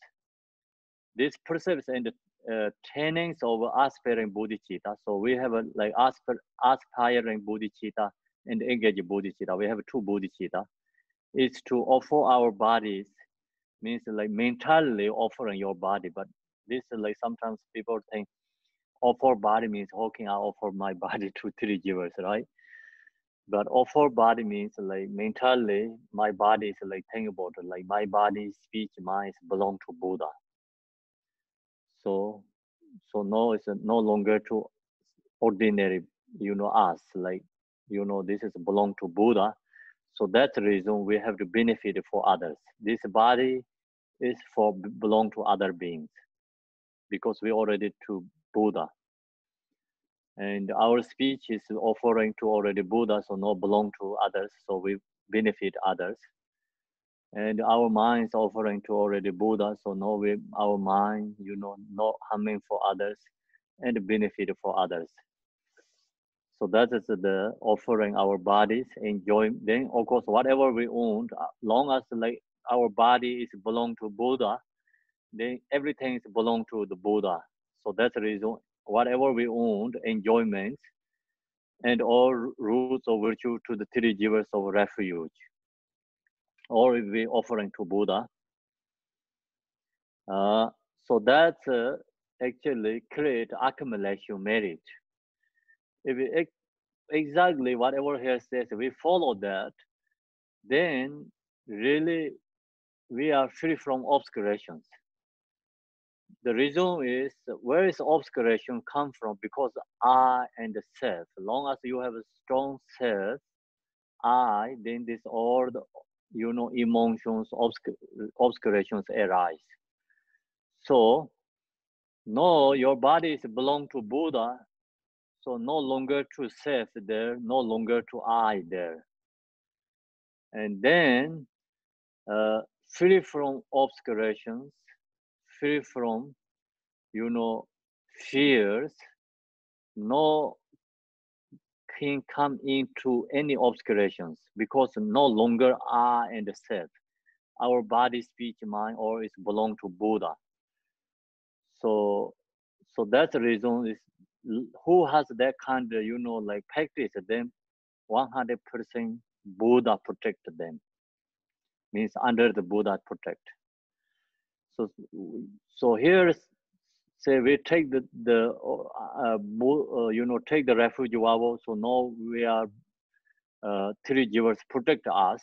These precepts and the trainings of aspiring bodhicitta. So we have like aspiring bodhicitta and engaged bodhicitta. We have 2 bodhicitta. It's to offer our bodies, means like mentally offering your body. But this is like sometimes people think offer body means how can I offer my body to 3 jivas, right? But offer body means like mentally, my body is like think about it, like my body, speech, mind belong to Buddha. So no, it's no longer to ordinary, us, like, this is belong to Buddha. So that's the reason we have to benefit for others. This body is for belong to other beings because we already to Buddha. And our speech is offering to already Buddha, so no belong to others, so we benefit others. And our mind is offering to already Buddha, so no, our mind, not harming for others and benefit for others. So that is the offering our bodies, enjoy. Then of course, whatever we own, long as like our body is belong to Buddha, then everything is belong to the Buddha. So that's the reason, whatever we own, enjoyment, and all roots of virtue to the three givers of refuge, or we offering to Buddha. So that's actually create accumulation merit. If we exactly whatever here says, we follow that, then really we are free from obscurations. The reason is, where is obscuration come from? Because I and the self. Long as you have a strong self, I, then this all the, emotions, obscurations arise. So, no, your body is belong to Buddha. So no longer to self there, no longer to I there. And then free from obscurations, free from, fears, no can come into any obscurations because no longer I and the self. Our body, speech, mind, all is belong to Buddha. So that's the reason is who has that kind of, like practice, then 100% Buddha protect them. Means under the Buddha protect. So here, say we take take the refuge vow. So now we are three givers protect us,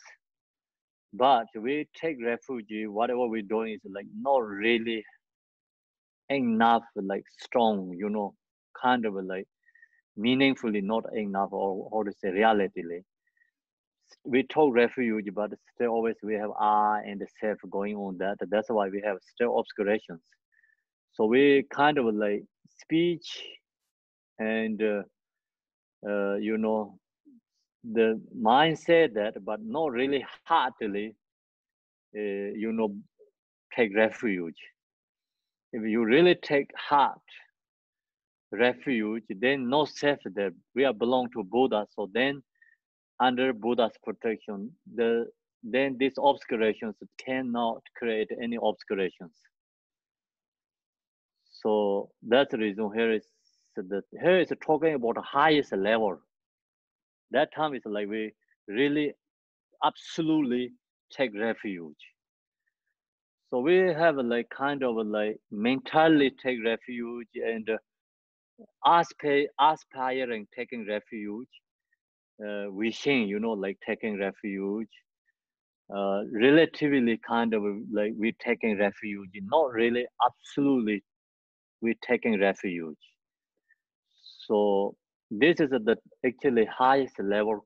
but we take refuge. Whatever we're doing is like not really enough, like strong, kind of like meaningfully not enough, or how to say realitily. We talk refuge, but still always we have I and the self going on that. That's why we have still obscurations. So we kind of like speech and, the mindset that, but not really heartily, take refuge. If you really take heart refuge, then no self there. We are belong to Buddha. So then under Buddha's protection, then these obscurations cannot create any obscurations. So that's the reason here is talking about the highest level. That time is like we really absolutely take refuge. So we have like kind of like mentally take refuge and aspiring taking refuge. Wishing, like taking refuge, relatively kind of like we taking refuge, not really absolutely we taking refuge. So this is the actually highest level,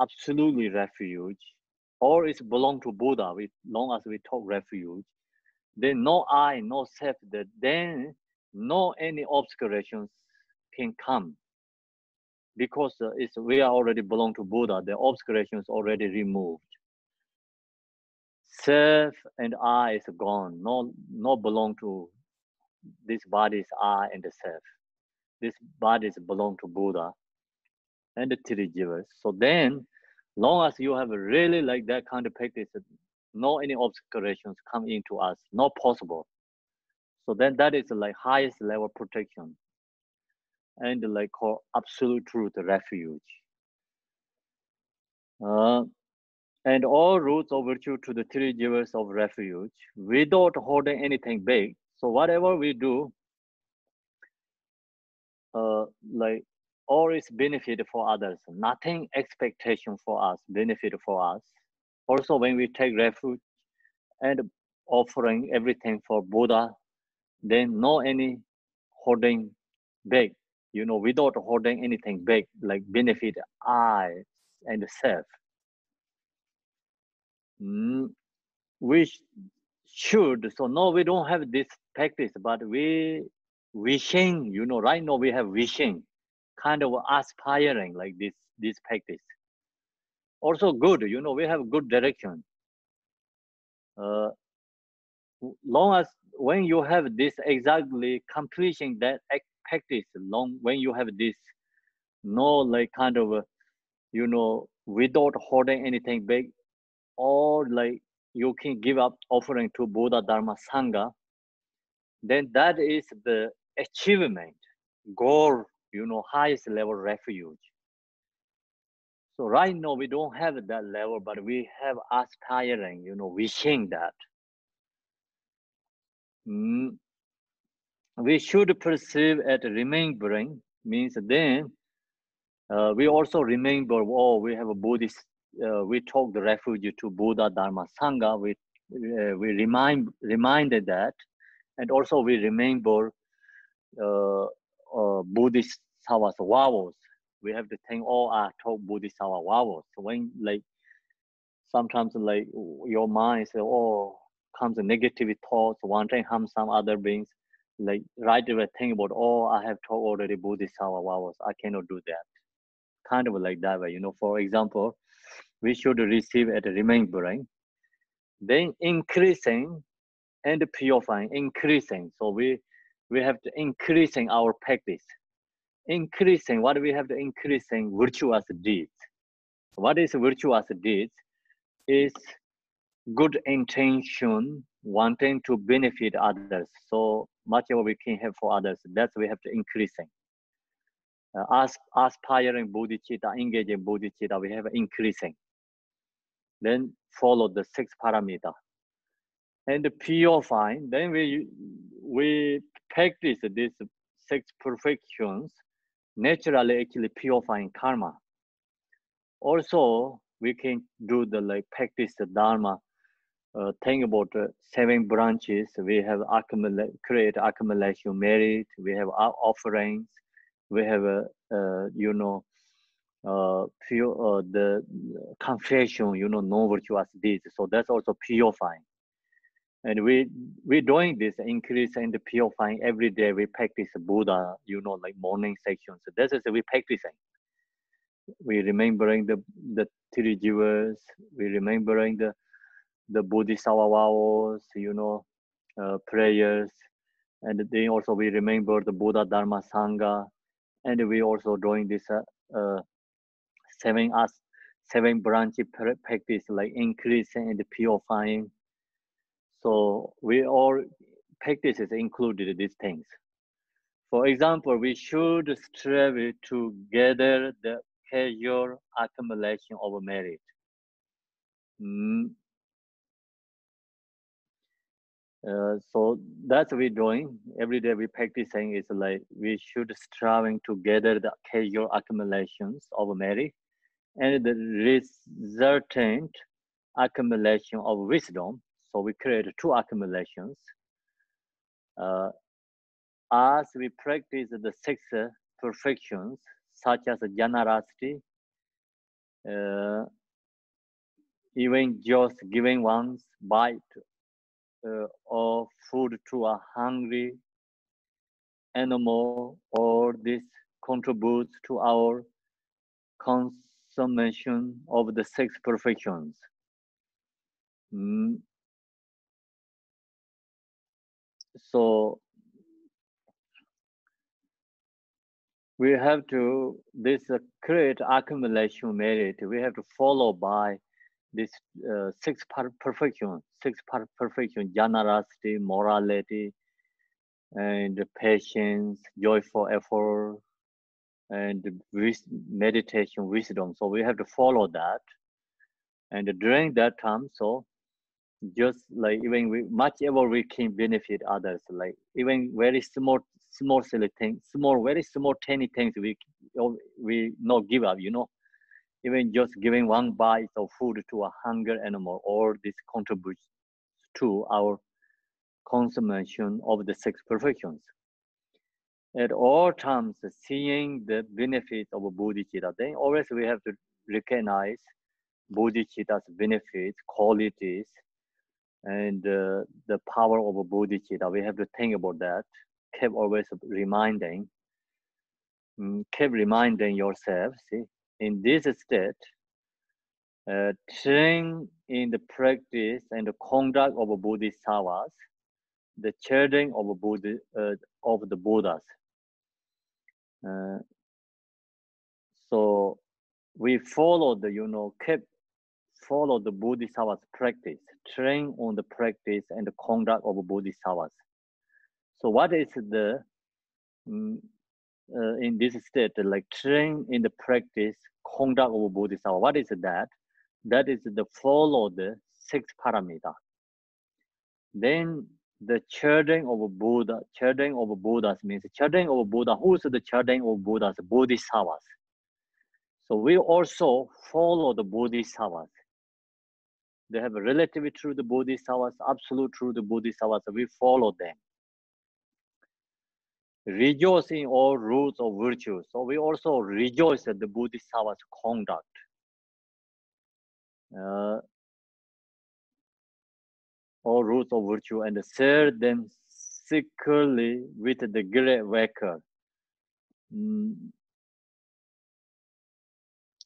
absolutely refuge, or it's belong to Buddha. Long as we talk refuge, then no I, no self, that then no any obscurations can come. Because we are already belong to Buddha, the obscurations already removed. Self and I is gone. No belong to this body is I and the self. This body is belong to Buddha and the three givers. So then, long as you have really like that kind of practice, no any obscurations come into us, not possible. So then that is like highest level protection. And like called absolute truth refuge. And all roots of virtue to the three givers of refuge without holding anything big. So whatever we do, like all is benefit for others, nothing expectation for us, benefit for us. Also, when we take refuge and offering everything for Buddha, then no any holding back, you know, without holding anything back, like benefit I and self. We should, so no, we don't have this practice, but we wishing, you know, right now we have wishing, kind of aspiring like this practice. Also good, you know, we have good direction. Long as when you have this exactly completing that practice, long when you have this, no like kind of, you know, without holding anything back, or like you can give up offering to Buddha, Dharma, Sangha, then that is the achievement, goal, you know, highest level refuge. So right now we don't have that level, but we have aspiring, you know, wishing that. We should perceive at remembering, means then we also remember, oh, we have a Buddhist, we talk the refuge to Buddha, Dharma, Sangha, we reminded that, and also we remember Buddhist vows. We have to think, oh, I talk Buddhist vows. So when like sometimes like your mind says, oh, comes a negative thoughts, wanting harm some other beings, like right away think about, oh, I have taught already Buddhist vows, I cannot do that. Kind of like that way, you know. For example, we should receive at remembering, then increasing and purifying, increasing. So we have to increasing our practice. Increasing, what we have to increasing virtuous deeds. What is virtuous deeds? Is good intention, wanting to benefit others. So much of we can have for others, that's we have to increasing. Aspiring bodhicitta, engaging bodhicitta, we have increasing. Then follow the 6 paramita. And purifying, then we practice these 6 perfections, naturally actually purifying karma. Also, we can do the like practice the dharma. Think about 7 branches. We have create accumulation merit. We have offerings. We have you know, the confession. You know, no virtuous deeds. So that's also purifying. And we doing this increase and purifying every day. We practice Buddha. You know, like morning section. So this is we practicing. We remembering the 3 jivas. We remembering the Bodhisattva vows, you know, prayers, and then also we remember the Buddha, Dharma, Sangha, and we also doing this 7 branch practice, like increasing and purifying. So we all practices included these things. For example, we should strive to gather the casual accumulation of merit. So that's what we're doing. Every day we practicing is like we should striving to gather the casual accumulations of merit and the resultant accumulation of wisdom. So we create 2 accumulations. As we practice the 6 perfections, such as generosity, even just giving one's bite of food to a hungry animal, or this contributes to our consummation of the 6 perfections. So we have to create accumulation merit. We have to follow by this 6 perfection, generosity, morality, and patience, joyful effort, and meditation, wisdom. So we have to follow that. And during that time, so just like even much ever we can benefit others, like even very small silly things, very small tiny things we not give up, you know. Even just giving one bite of food to a hungry animal, all this contributes to our consummation of the six perfections. At all times, seeing the benefits of bodhicitta, then always we have to recognize bodhicitta's benefits, qualities, and the power of bodhicitta. We have to think about that. Keep always reminding yourself. See, in this state, train in the practice and the conduct of bodhisattvas, the children of the Buddhas. So we follow the, follow the bodhisattvas practice, train on the practice and the conduct of bodhisattvas. So what is the, in this state, like train in the practice, conduct of bodhisattva, what is that? That is the follow the six paramita. Then the children of Buddha, children of Buddhas means children of Buddha. Who's the children of Buddhas? Bodhisattvas. So we also follow the bodhisattvas. They have a relative truth, the bodhisattvas, absolute truth, the bodhisattvas. We follow them. Rejoice in all rules of virtue. So we also rejoice at the bodhisattvas' conduct. All rules of virtue and share them secretly with the great waker.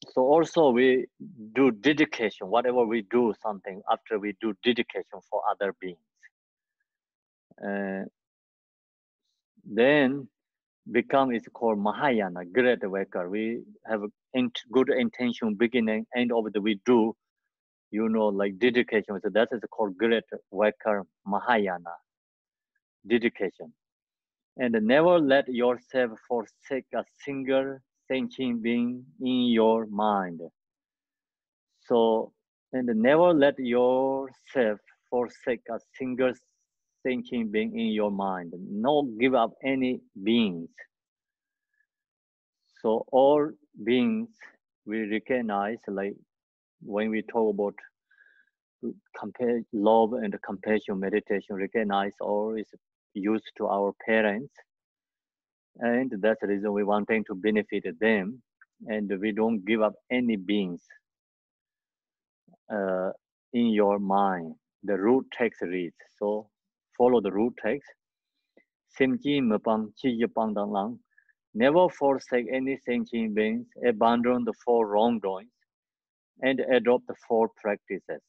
So also we do dedication, whatever we do something after we do dedication for other beings. Then become is called Mahayana, great waker. We have good intention beginning, end of the we do, like dedication. So that is called great waker Mahayana, dedication. And never let yourself forsake a single thinking being in your mind. So, and never let yourself forsake a single thinking being in your mind. No give up any beings. So all beings we recognize, like when we talk about love and compassion meditation, recognize all is used to our parents. And that's the reason we wanting to benefit them. And we don't give up any beings in your mind. The root text reads, so follow the root text. Never forsake any thinking beings, abandon the four wrongdoings, and adopt the four practices.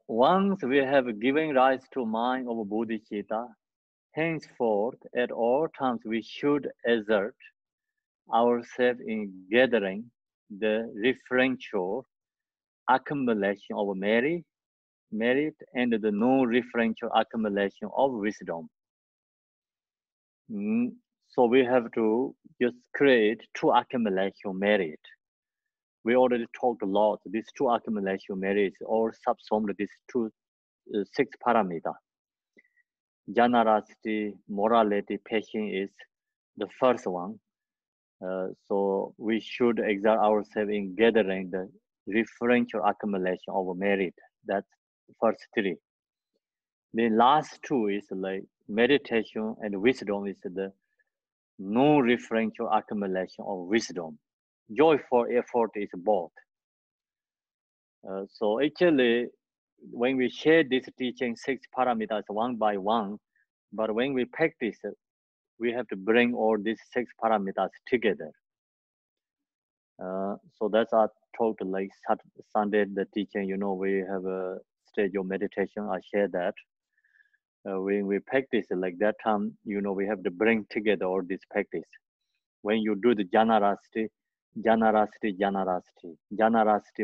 Once we have given rise to mind of bodhicitta, henceforth at all times we should exert ourselves in gathering the referential accumulation of merit and the non-referential accumulation of wisdom. So we have to just create two accumulation merit. We already talked a lot. These two accumulation merits all subsumed these six paramita. Generosity, morality, patience is the first one. So we should exert ourselves in gathering the referential accumulation of merit. That's the first three. The last two is like meditation and wisdom is the non-referential accumulation of wisdom. Joyful effort is both. So actually, when we share this teaching, six parameters one by one, but when we practice it, we have to bring all these six parameters together. So that's our talk like Sunday, the teaching, we have a stage of meditation. I share that. When we practice it like that time, we have to bring together all this practice. When you do the generosity,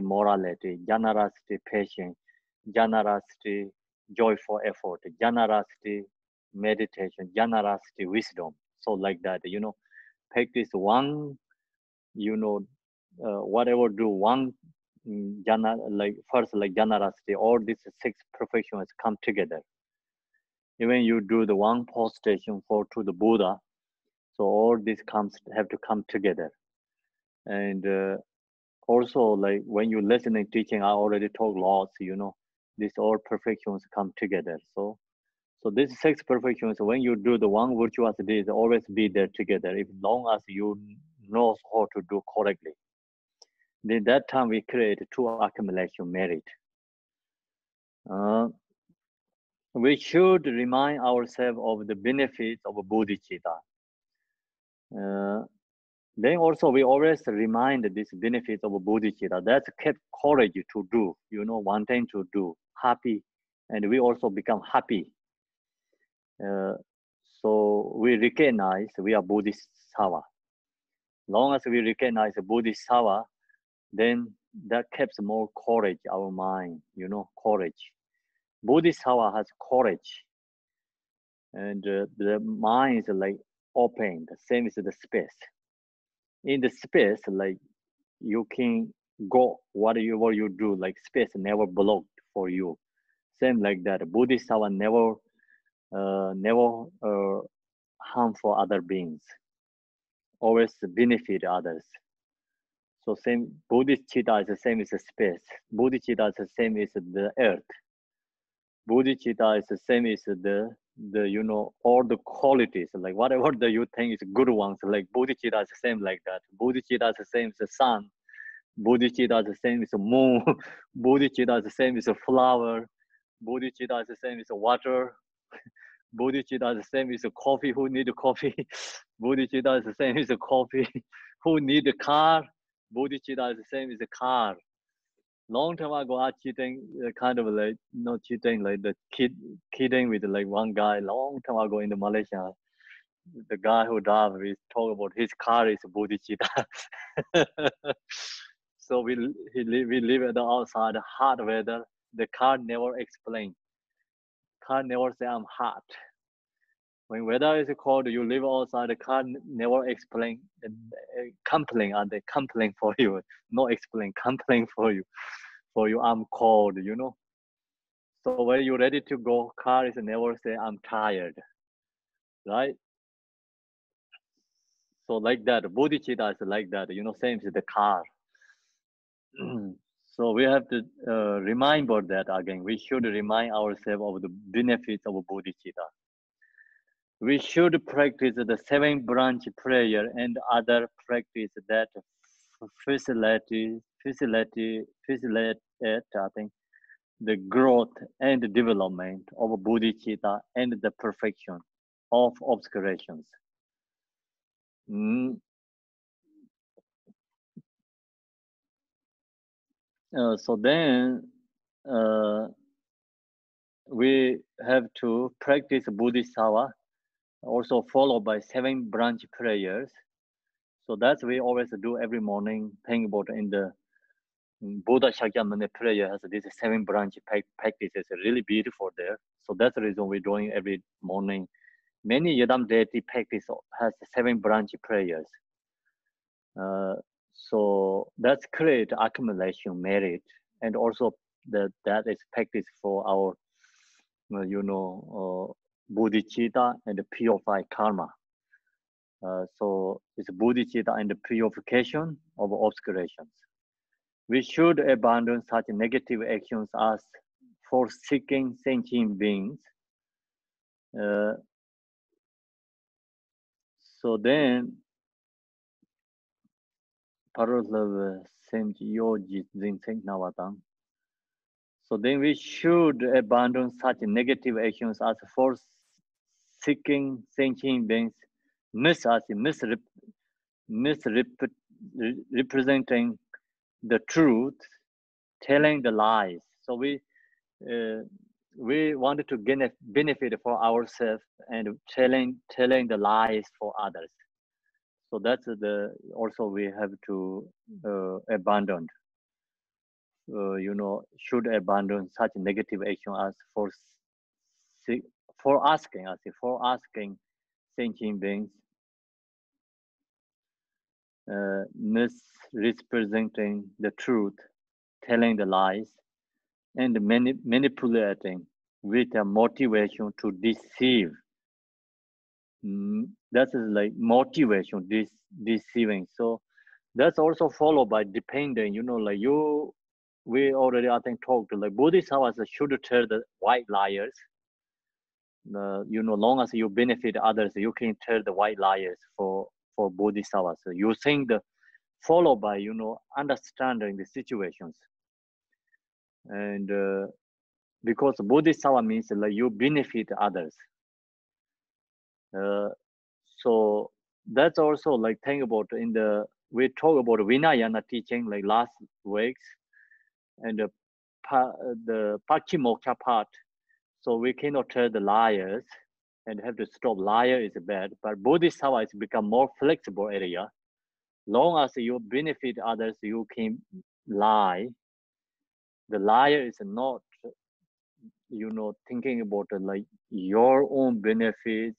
morality, generosity, patience, generosity, joyful effort, generosity, meditation, generosity, wisdom. So like that, practice one, whatever do one, first like generosity, all these six perfections come together. Even you do the one postation to the Buddha, so all this have to come together. And also, like when you listening teaching, I already talk lots, you know, these all perfections come together. So these 6 perfections, when you do the one virtuous deed, always be there together. If long as you know how to do correctly, then that time we create 2 accumulation merit. We should remind ourselves of the benefits of bodhicitta. Then also we always remind this benefits of bodhicitta. That's kept courage to do, you know, wanting to do, happy, and we also become happy. So we recognize we are bodhisattva. Long as we recognize bodhisattva, then that keeps more courage, our mind, you know, courage. Bodhisattva has courage, and the mind is like open, the same as the space. In the space, like you can go whatever you do, like space never blocked for you. Same like that. Bodhisattva never harm for other beings, always benefit others. So same, bodhicitta is the same as the space. Bodhicitta is the same as the earth. Bodhicitta is the same as the you know, all the qualities, like whatever that you think is good ones, like bodhicitta is the same like that. Bodhicitta is the same as the sun. Bodhicitta is the same as the moon. Bodhicitta is the same as a flower. Bodhicitta is the same as the water. Bodhicitta is the same as a coffee. Who need a coffee? Bodhicitta is the same as a coffee. Who need a car? Bodhicitta is the same as a car. Long time ago, I cheating, kind of like, not cheating, like the kidding with like one guy. Long time ago in the Malaysia, the guy who died, we talk about his car is bodhicitta. So we live at the outside, hot weather. The car never explain. Car never say I'm hot. When weather is cold, you live outside, the car never explain, complain, and they complain for you. No explain, complain for you. For you, I'm cold, you know. So when you're ready to go, car is never say I'm tired, right? So like that, bodhicitta is like that, you know, same as the car. So we have to remember that again. We should remind ourselves of the benefits of bodhicitta. We should practice the 7 branch prayer and other practice that facilitate, I think, the growth and development of bodhicitta and the perfection of obscurations. So then we have to practice bodhisattva, also followed by 7 branch prayers. So that's we always do every morning, think about in the Buddha Shakyamuni prayer has this 7 branch practices, really beautiful there. So that's the reason we're doing every morning. Many Yadam deity practice has 7 branch prayers. So that's create accumulation merit, and also that is practice for our, you know, bodhicitta and purify karma. So it's bodhicitta and the purification of obscurations. We should abandon such negative actions as forsaking sentient beings. So then, so then we should abandon such negative actions as forsaking sentient beings, misrepresenting the truth, telling the lies. So we wanted to gain a benefit for ourselves and telling the lies for others. So that's also we have to abandon. You know, should abandon such negative action as for asking sentient beings, misrepresenting the truth, telling the lies, and manipulating with a motivation to deceive. That is like motivation, deceiving. So that's also followed by depending, like we already, I think, talked, like bodhisattvas should tell the white liars. Long as you benefit others, you can tell the white liars for bodhisattvas. So you think followed by, understanding the situations. And because bodhisattva means like you benefit others. So that's also like think about we talk about Vinayana teaching like last weeks, and the Paschimokya part. So we cannot tell the liars and have to stop. Liar is bad, but bodhisattva has become more flexible area. Long as you benefit others, you can lie. The liar is not, thinking about like your own benefits,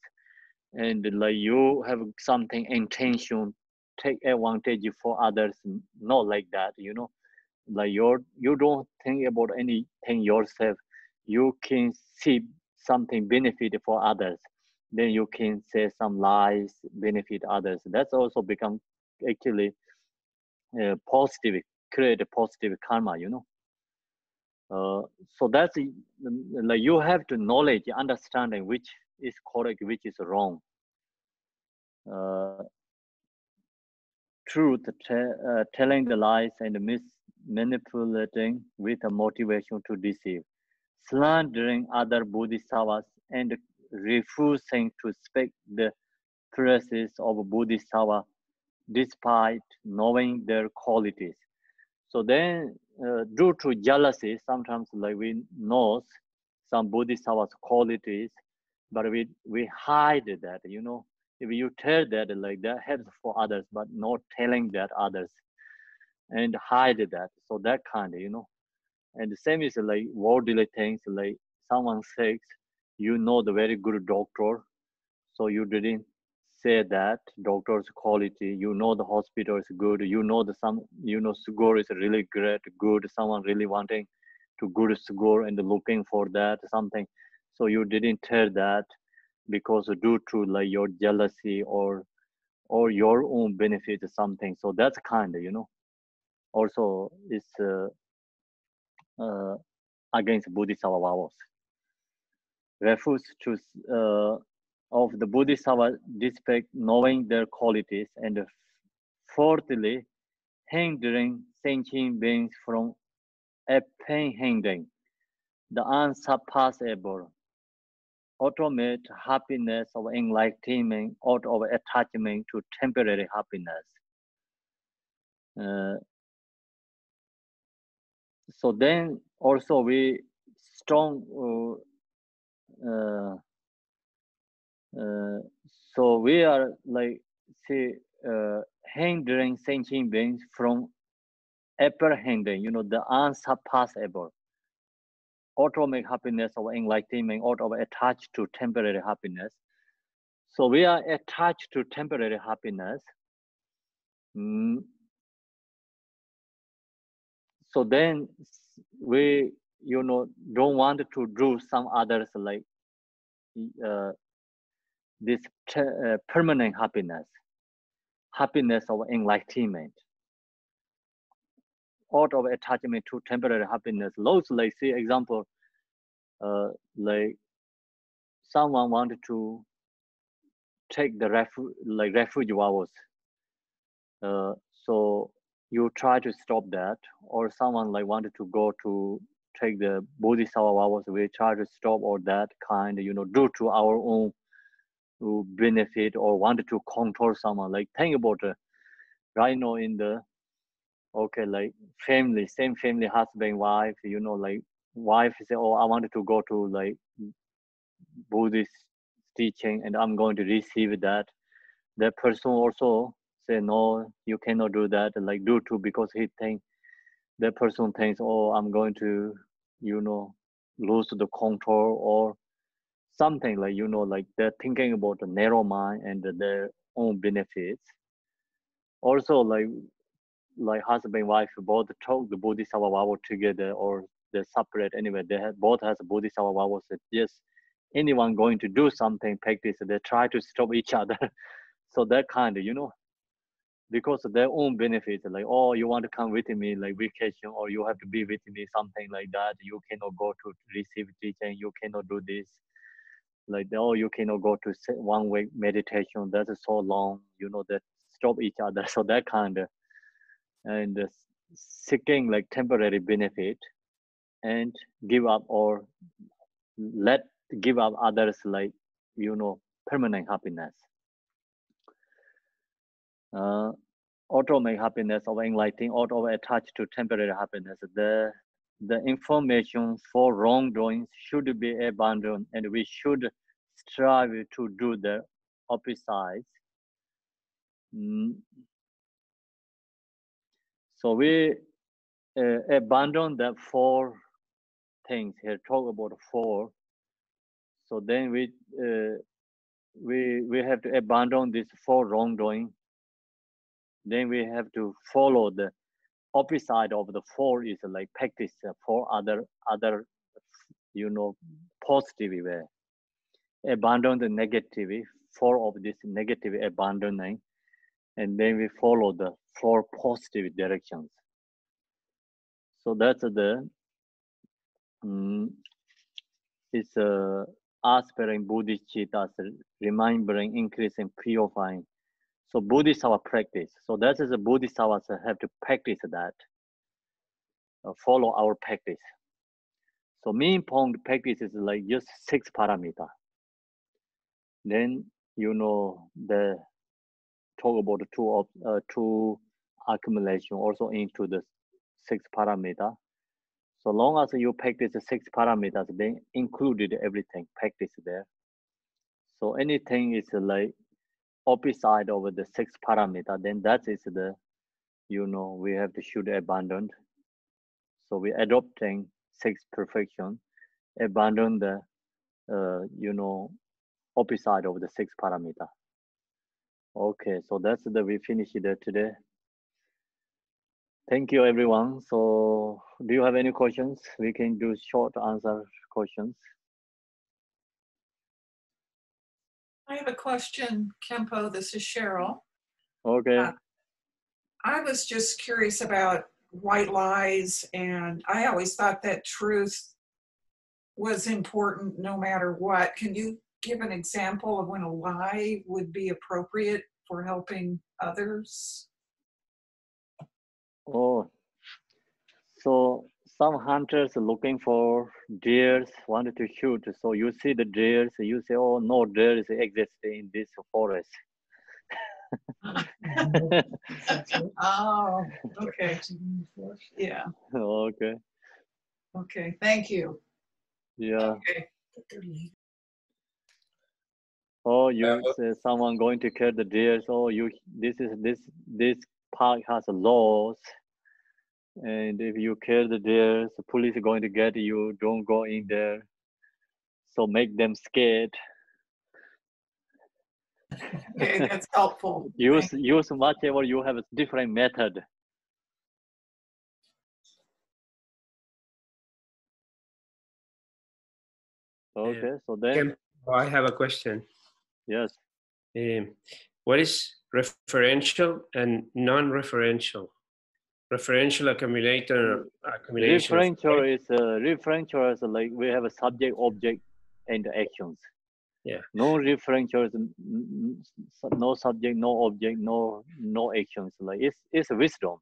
and like you have something intention, take advantage for others. Not like that, like you don't think about anything yourself. You can see something benefit for others, then you can say some lies, benefit others. That's also become actually positive, create a positive karma, so that's like you have to knowledge, understanding which is correct, which is wrong. Truth, telling the lies, and manipulating with a motivation to deceive, slandering other bodhisattvas, and refusing to speak the praises of bodhisattva despite knowing their qualities. So then, due to jealousy, sometimes like we know some bodhisattvas qualities, but we hide that, If you tell that, like that helps for others, but not telling that others, and hide that. So that kind, And the same is like worldly things, like someone says, the very good doctor, so you didn't say that doctor's quality. The hospital is good. Score is really great, good. Someone really wanting to good score and looking for that something. So you didn't tell that because due to like your jealousy or your own benefit or something. So that's kind of, also is against bodhisattva vows. Refuse to of the bodhisattva despite knowing their qualities, and fourthly, hindering sentient beings from apprehending the unsurpassable ultimate happiness of enlightenment out of attachment to temporary happiness. So then also we strong. So we are like hindering sentient beings from apprehending, the unsurpassable ultimate happiness of enlightenment out of attached to temporary happiness. So we are attached to temporary happiness. So then we, don't want to do some others like this permanent happiness of enlightenment out of attachment to temporary happiness. Those like, see example, like someone wanted to take the refuge vows. So you try to stop that, or someone like wanted to go to take the bodhisattva vows. We try to stop all that kind, due to our own benefit, or wanted to control someone. Like think about right now in the like family, same family, husband, wife, like wife say, oh, I wanted to go to like Buddhist teaching and I'm going to receive that. That person also say, no, you cannot do that, like due to, because that person thinks, oh, I'm going to, lose the control or something, like, like they're thinking about the narrow mind and their own benefits. Also like husband and wife both talk the bodhisattva vow together, or they're separate anyway. They have, both has bodhisattva vows. Just anyone going to do something, practice, they try to stop each other. So that kind of, you know, because of their own benefits, like, oh, you want to come with me, like vacation, or you have to be with me, something like that. You cannot go to receive teaching, you cannot do this. Like, oh, you cannot go to 1 week meditation, that is so long, you know, that stop each other. So that kind of, and seeking like temporary benefit and give up or give up others, like, you know, permanent happiness. Automatic happiness or enlightening, auto attached to temporary happiness. The information for wrongdoings should be abandoned, and we should strive to do the opposite. So we abandon the 4 things here. Talk about 4. So then we have to abandon this 4 wrongdoing. Then we have to follow the opposite of the 4 is like practice 4 other you know, positive way. Abandon the negative, 4 of this negative abandoning, and then we follow the 4 positive directions. So that's the it's aspiring bodhicitta, remembering, increasing, purifying. So bodhisattva practice. So that is the bodhisattvas have to practice that, follow our practice. So main point practice is like just 6 parameter. Then, you know, the talk about the 2 accumulation also into the 6 parameter. So long as you practice the 6 parameters, they included everything practice there. So anything is like opposite over the 6 parameter, then that is the, you know, we have to should abandon. So we adopting 6 perfection, abandon the, you know, opposite of the 6 parameter. Okay, so that's the, we finished it today. Thank you, everyone. So do you have any questions? We can do short answer questions. I have a question, Kempo. This is Cheryl. Okay. I was just curious about white lies, and I always thought that truth was important no matter what. Can you give an example of when a lie would be appropriate for helping others? Oh, so some hunters are looking for deers, wanted to shoot. So you see the deers, you say, oh, no deers exist in this forest. Oh, okay. Yeah. Okay. Okay, thank you. Yeah. Okay. Oh, you say someone going to kill the deers. Oh, you this park has laws, and if you kill the deers, the police are going to get you. Don't go in there. So make them scared. Okay, that's helpful. use whatever you have a different method. Okay, so then I have a question. Yes. What is referential and non-referential? Referential accumulation. Referential is like we have a subject, object, and actions. Yeah. No referential is no subject, no object, no actions. Like it's wisdom.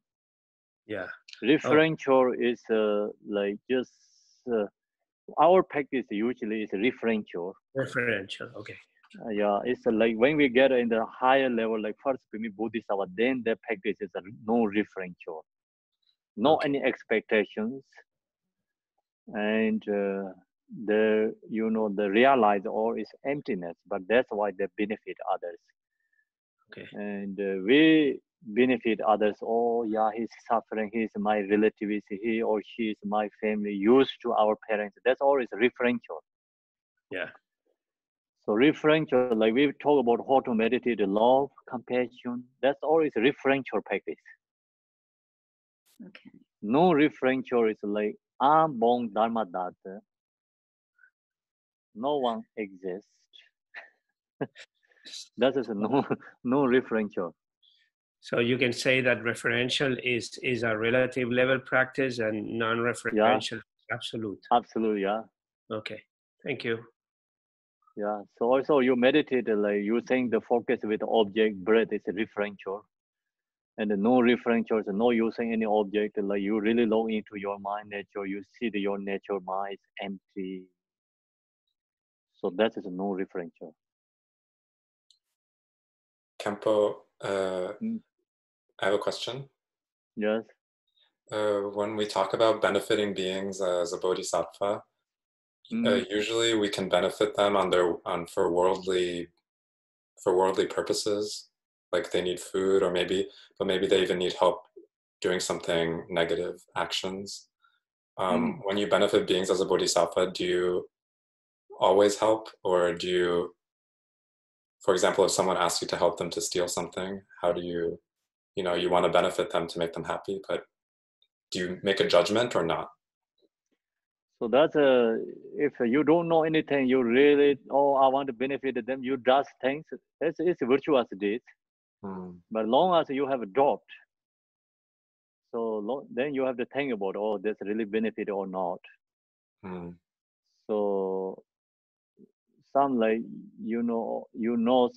Yeah. Referential is like just our practice usually is referential. Referential. Okay. Yeah, it's like when we get in the higher level, like first bodhisattva, then the practice is no referential, no any expectations, and the the realize all is emptiness. But that's why they benefit others. Okay. And we benefit others. Oh yeah, he's suffering. He's my relative. He or she is my family. Used to our parents. That's always referential. Yeah. So referential, like we talk about how to meditate, love, compassion, that's always referential practice. Okay. non-referential is like unborn dharma that no one exists. That is a non-referential. So you can say that referential is a relative level practice and non-referential is absolute. Absolute, yeah. Okay, thank you. Yeah, so also you meditate, like you think the focus with object, breath is referential. And no referential, no using any object, like you really log into your mind nature, you see your nature mind is empty. So that is no referential. Kempo, I have a question. Yes. When we talk about benefiting beings as a bodhisattva, usually we can benefit them for worldly purposes, like they need food, or maybe they even need help doing something negative actions. When you benefit beings as a bodhisattva, do you always help, or do you, for example, if someone asks you to help them to steal something, how do you, you want to benefit them to make them happy, but do you make a judgment or not? So that's if you don't know anything, you really, I want to benefit them, you just things, it's virtuous deed. But long as you have adopt, so then you have to think about, this really benefit or not. So some like, so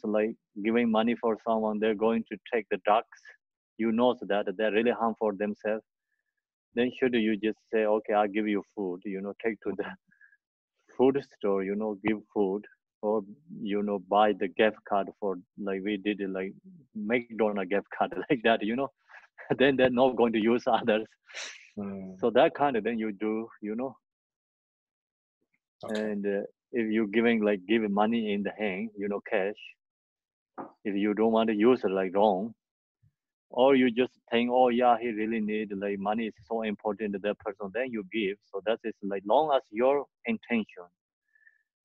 like giving money for someone, they're going to take the ducks, that they're really harm for themselves. Then should you just say, okay, I'll give you food, take to the food store, give food, or, buy the gift card for, like we did it, like McDonald's gift card like that, then they're not going to use others. So that kind of, then you do, Okay. And if you're giving money in the hand, cash, if you don't want to use it like wrong, or you just think, yeah, he really need like money is so important to that person, then you give. So that is like long as your intention.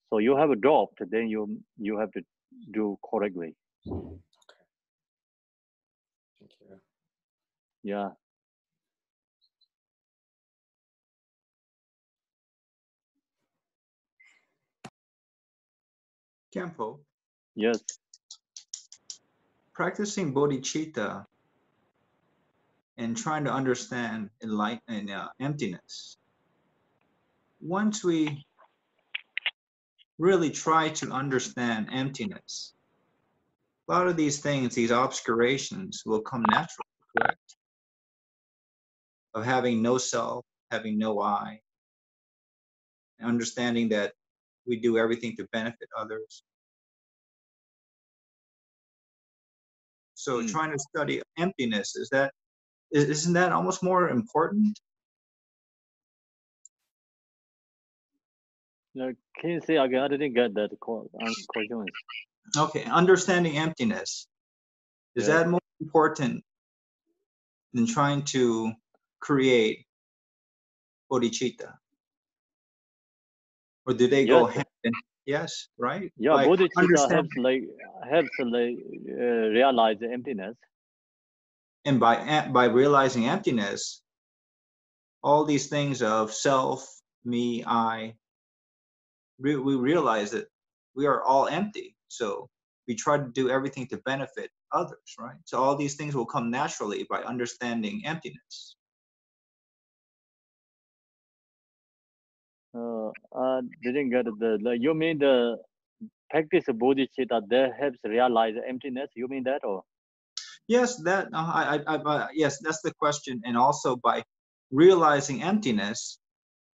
So you have adopt, then you have to do correctly. Okay. Thank you. Yeah. Kempo. Yes. Practicing bodhicitta and trying to understand emptiness. Once we really try to understand emptiness, a lot of these things, these obscurations, will come naturally, correct? Of having no self, having no I, understanding that we do everything to benefit others. So trying to study emptiness, isn't that almost more important? Can you say again? I didn't get that question. Okay, understanding emptiness. Is that more important than trying to create bodhicitta? Or do they go hand in? Yes, right? Yeah, like bodhicitta helps realize the emptiness. And by realizing emptiness, all these things of self, me, I, we realize that we are all empty. So we try to do everything to benefit others, right? So all these things will come naturally by understanding emptiness. I didn't get you mean the practice of bodhicitta that helps realize emptiness? You mean that, or? Yes, that yes, that's the question. And also by realizing emptiness,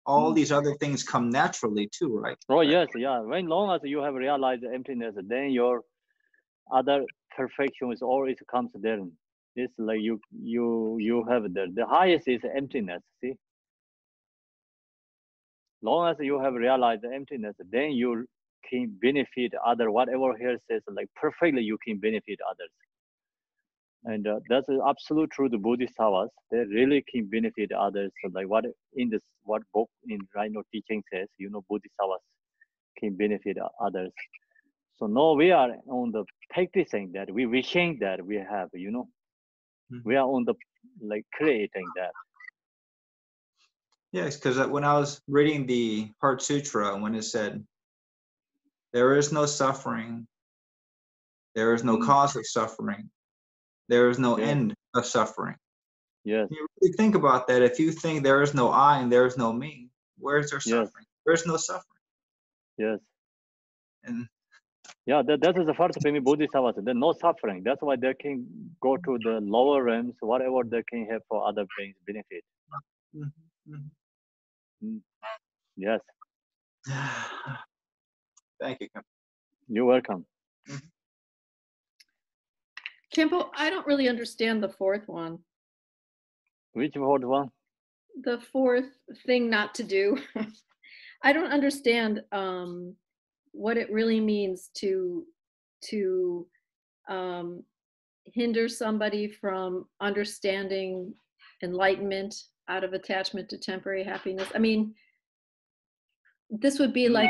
all these other things come naturally too, right? Oh yes, yeah. When long as you have realized emptiness, then your other perfections always comes there. It's like you have the highest is emptiness. See, long as you have realized the emptiness, then you can benefit other. Whatever here says, like perfectly, you can benefit others. And that's absolute true. The bodhisattvas, they really can benefit others. So like what book in right now teaching says, bodhisattvas can benefit others. So now we are on the practicing that, we wishing that we have, we are on the like creating that. Yes, because when I was reading the Heart Sutra, when it said, there is no suffering, there is no cause of suffering, there is no end of suffering. Yes. You really think about that. If you think there is no I and there is no me, where is there suffering? There's no suffering. Yes. And yeah, that is the first bodhisattvas. There's no suffering. That's why they can go to the lower realms, whatever they can have for other beings' benefit. Yes. Thank you. You're welcome. Kimpo, I don't really understand the fourth one. Which fourth one? The fourth thing not to do. I don't understand what it really means to hinder somebody from understanding enlightenment out of attachment to temporary happiness. I mean, this would be like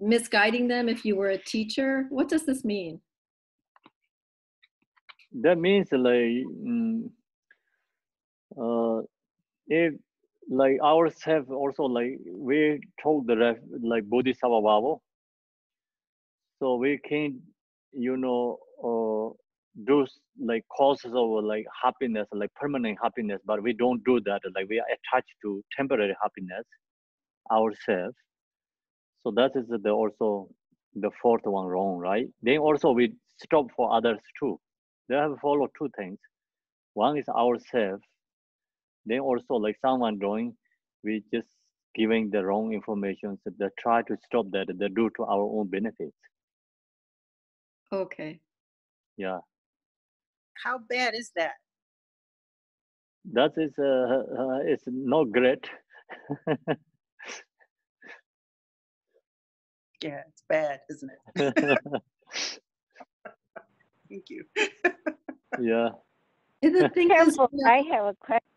misguiding them if you were a teacher. What does this mean? That means like if like ourselves also like we told the ref like bodhisattva bhava, so we can do like causes of like happiness, like permanent happiness, but we don't do that. Like we are attached to temporary happiness ourselves. So that is also the fourth one wrong, right? Then also we stop for others too. They have followed two things. One is ourselves. Then also like someone doing, we just giving the wrong information. So they try to stop that. They do to our own benefits. Okay. Yeah. How bad is that? That is it's not great. Yeah, it's bad, isn't it? Thank you. Yeah. Careful, I have a question.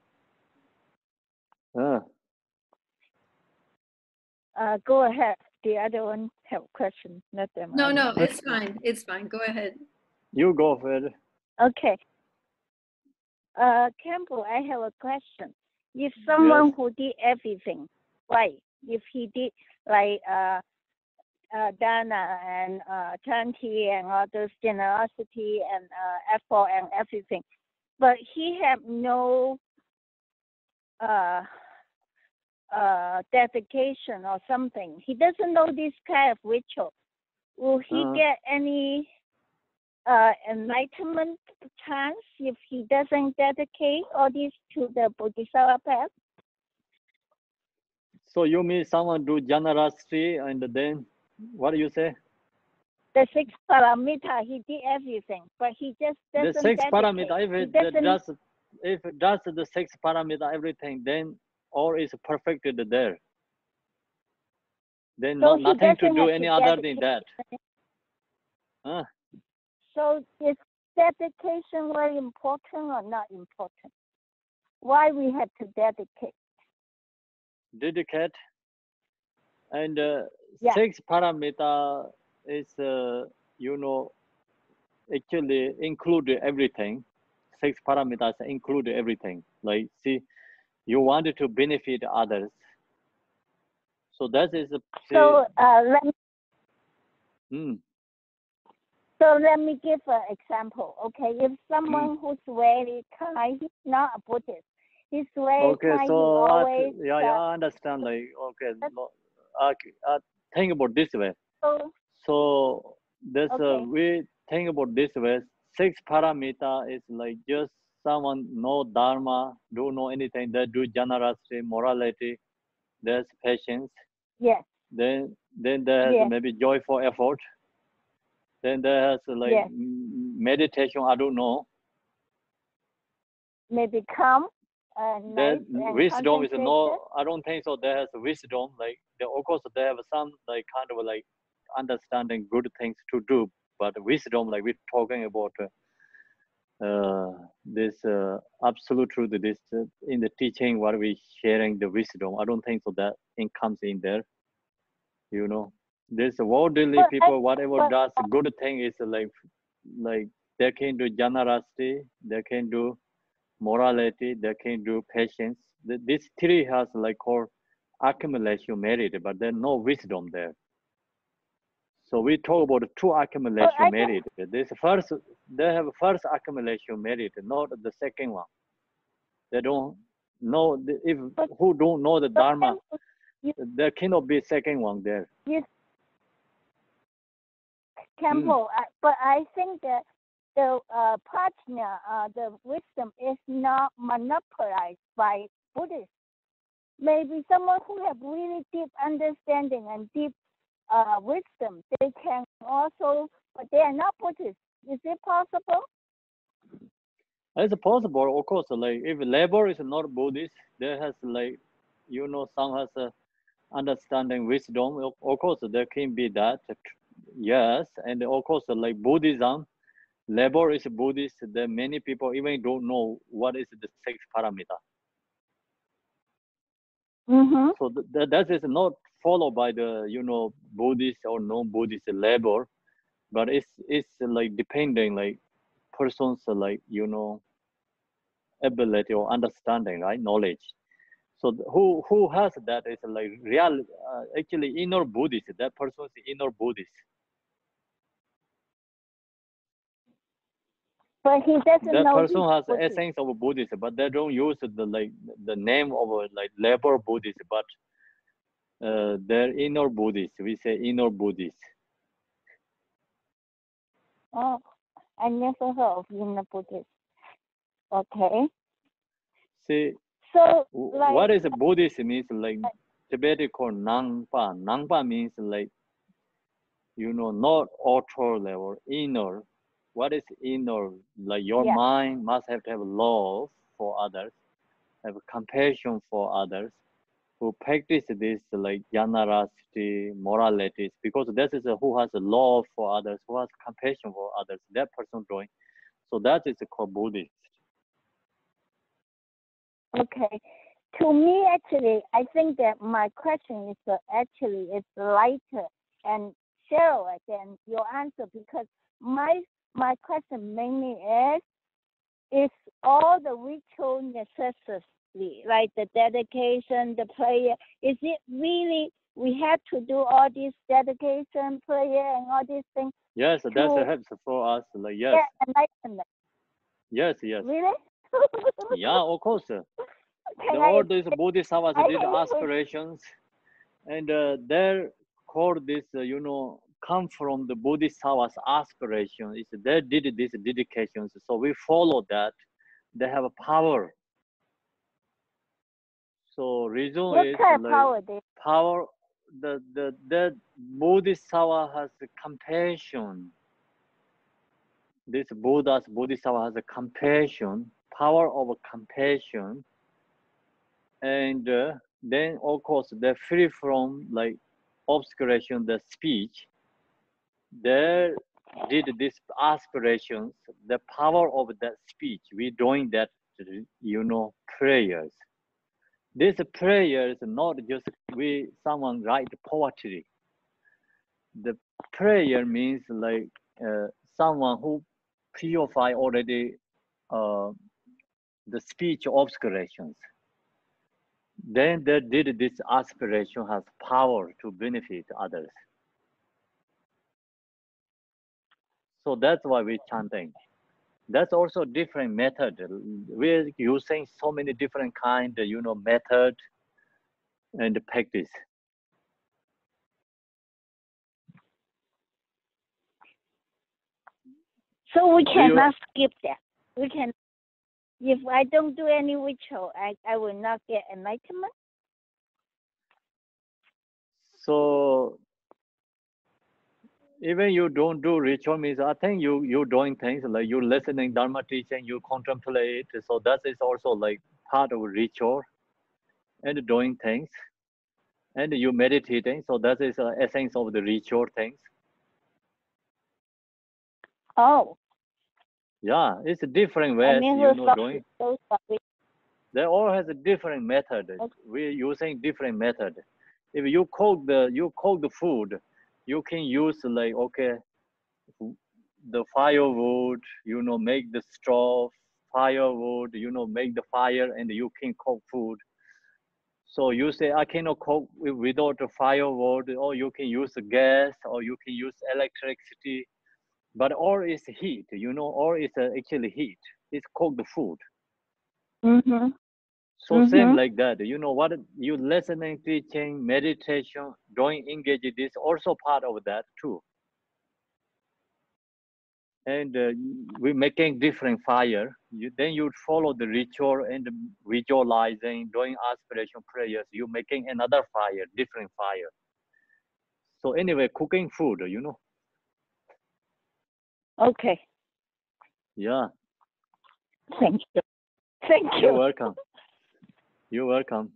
Go ahead. The other one have a question. Not them. No, it's fine. It's fine. Go ahead. You go ahead. Okay. Campbell, I have a question. If someone who did everything, right? If he did like dana and chanti and all those generosity and effort and everything, but he have no dedication or something. He doesn't know this kind of ritual. Will he get any enlightenment chance if he doesn't dedicate all this to the Bodhisattva path? So you mean someone do generosity and then what do you say? The 6 paramita, he did everything, but he just doesn't the 6 dedicate. paramita, if it does the 6 paramita everything, then all is perfected there. Then So nothing to do any other than that. So is dedication very important or not important? Why we have to dedicate? Dedicate. And 6 paramita is, actually include everything. 6 parameters include everything. Like, see, you wanted to benefit others. So that is a... So let me give an example. Okay, if someone who's very kind, he's not a Buddhist, he's very kind, so always... I understand. Like, think about this way. So this we think about this way. 6 paramita is like just someone know dharma, don't know anything. They do generosity, morality. There's patience. Yes. Then there's maybe joyful effort. Then there's like meditation. I don't know. Maybe calm. Then wisdom is no. I don't think so. There's wisdom. Like of course they have some like kind of like understanding good things to do, but wisdom, like we're talking about this absolute truth, this in the teaching what we sharing the wisdom. I don't think so that it comes in there. This worldly people, whatever does good thing is like they can do generosity, they can do morality, they can do patience. This 3 has like core accumulation merit, but there's no wisdom there. So we talk about the true accumulation merit. This first, they have first accumulation merit, not the second one. They don't know, if who don't know the Dharma, there cannot be second one there. Temple, but I think that the partner, the wisdom is not monopolized by Buddhists. Maybe someone who have really deep understanding and deep wisdom, they can also, but they are not Buddhists. Is it possible? It's possible, of course. Like if labor is not Buddhist, there has like, you know, some has a understanding wisdom. Of course, there can be that. Yes, and of course, like Buddhism, labor is Buddhist. There many people even don't know what is the six paramita. So that is not followed by the, you know, Buddhist or non-Buddhist labor, but it's like depending like person's like, you know, ability or understanding, right? Knowledge. So who has that is like real, actually inner Buddhist. That person is inner Buddhist. But he doesn't that know person has Buddhist. essence of Buddhist, but they don't use the like the name of like labor Buddhist, but they're inner Buddhist. We say inner Buddhist. Oh, I never heard of inner Buddhist. Okay. See, so like, what is Buddhist means like Tibetan called Nangpa. Nangpa means like, you know, not outer level, inner. What is inner? Like your mind must have to have love for others, have compassion for others, who practice this like generosity, morality, because this is who has love for others, who has compassion for others, that person doing. So that is called Buddhist. Okay. To me, actually, I think that my question is actually it's lighter and shallower than your answer, because my question mainly is all the ritual necessity, like the dedication, the prayer. Is it really we have to do all this dedication, prayer, and all these things? Yes, that's helps for us. Like yes. Enlightenment. Yes, yes. Really? Yeah, of course. All these bodhisattvas did aspirations, and they're called this, you know, come from the bodhisattvas aspiration. Is they did these dedications, so we follow that. They have a power. So reason what is kind like of power. The bodhisattva has compassion. This bodhisattva has a compassion, power of compassion. And then, of course, they're free from like obscuration, the speech. They did these aspirations, the power of that speech. We're doing that, you know, prayers. This prayer is not just someone write poetry. The prayer means like someone who purify already the speech obscurations. Then they did this aspiration has power to benefit others. So that's why we're chanting. That's also different method. We're using so many different kind, you know, method and practice. So we cannot skip that. We can, if I don't do any ritual, I will not get enlightenment. So even you don't do ritual means I think you're doing things like you listening Dharma teaching, you contemplate. So that is also like part of ritual and doing things. And you meditating. So that is the essence of the ritual things. Oh. Yeah, it's a different ways, you know, doing. They all has a different method. Okay. We're using different method. If you cook the food, you can use like, okay, the firewood, you know, make the straw, firewood, you know, make the fire and you can cook food. So you say, I cannot cook without a firewood, or you can use gas, or you can use electricity. But all is heat, you know, all is actually heat. It's cooked food. Mm-hmm. So same like that, you know what, you listening, teaching, meditation, doing engage, this also part of that too. And we're making different fire. Then you follow the ritual and visualizing, doing aspiration prayers. You're making another fire, different fire. So anyway, cooking food, you know. Okay. Yeah. Thank you. Thank you. You're welcome. You're welcome.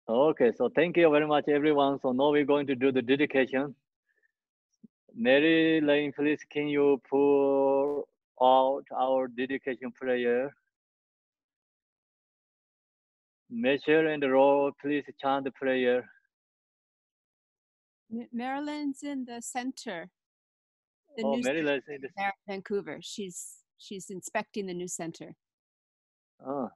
Okay, so thank you very much, everyone. So now we're going to do the dedication. Mary Lane, please, can you pour out our dedication prayer? Michelle and Ro, please chant the prayer. Marilyn's in the center. The Oh, new Maryland's in the Vancouver. She's inspecting the new center. Oh,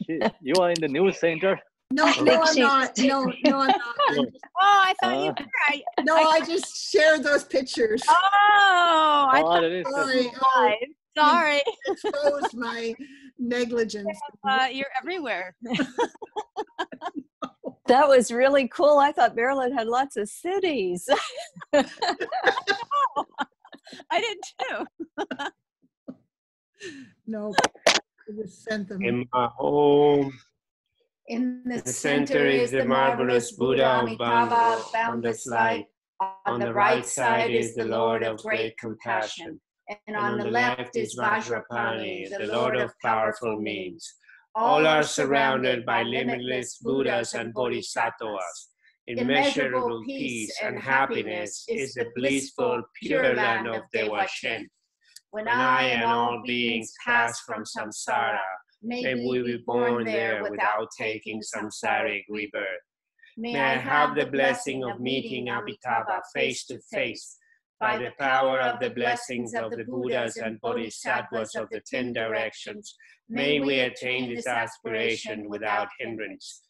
you are in the news center? No, no, I'm not. No, no, I'm not. Oh, I thought you were. No, I just shared those pictures. Oh, I thought that is Sorry. Sorry. Exposed my negligence. You're everywhere. That was really cool. I thought Maryland had lots of cities. I did too. No, I just sent them. In my home. In the The center is the marvelous Buddha Amitabha, boundless light. On the right side is the Lord of great compassion. And on the left is Vajrapani, the Lord of powerful means. All are surrounded by limitless Buddhas and Bodhisattvas. Immeasurable peace and happiness is the blissful, pure land of Devashen. When I and all beings pass from samsara, may we be born there without taking samsaric rebirth. May I have the blessing of meeting Amitabha face to face. By the power of the blessings of the Buddhas and Bodhisattvas of the 10 directions, may we attain this aspiration without hindrance.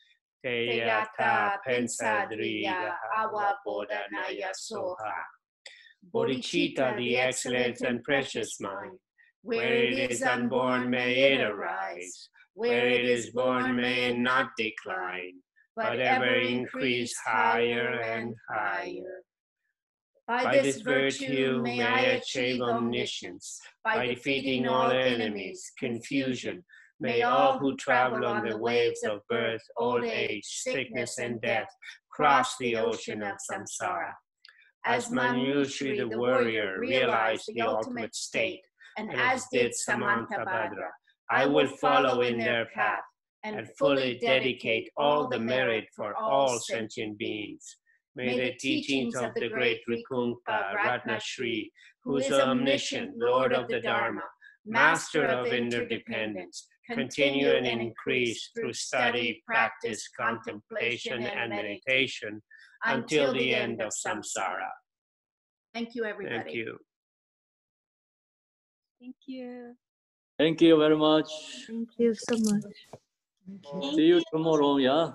Te yata pensadriya awa bodhanaya soha. Bodhicitta, the excellent and precious mind. Where it is unborn, may it arise. Where it is born, may it not decline, but ever increase higher and higher. By this virtue, may I achieve omniscience. By defeating all enemies, confusion, may all who travel on the waves of birth, old age, sickness, and death cross the ocean of samsara. As Manjushri the warrior realized the ultimate state, and as did Samantabhadra, I will follow in their path and fully dedicate all the merit for all sentient beings. May the teachings of the great Rikunpa Ratnashri, who is omniscient, Lord of the Dharma, Master of interdependence, continue and increase through study, practice, contemplation, and meditation until the end of samsara. Thank you, everybody. Thank you. Thank you. Thank you very much. Thank you so much. See you tomorrow, yeah?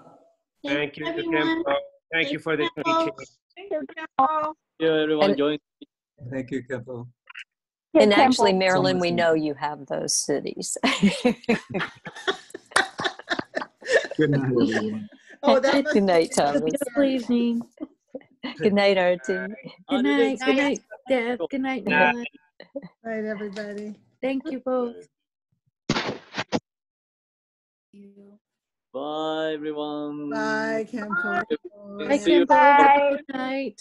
Thank you, Kempo. Thank you for the teaching. Thank you, Kempo. Thank you, everyone. Join. Thank you, Kempo. And actually, Marilyn, we know you have those cities. Good night, everyone. Oh, that Good night, Have a Thomas. beautiful evening. Good night, Artie. Good night. Good night, Deb. Good night, Marilyn. Night, everybody. Thank you both. Bye, everyone. Bye, Kempo. Bye, See you Kimbo. tomorrow. Good night.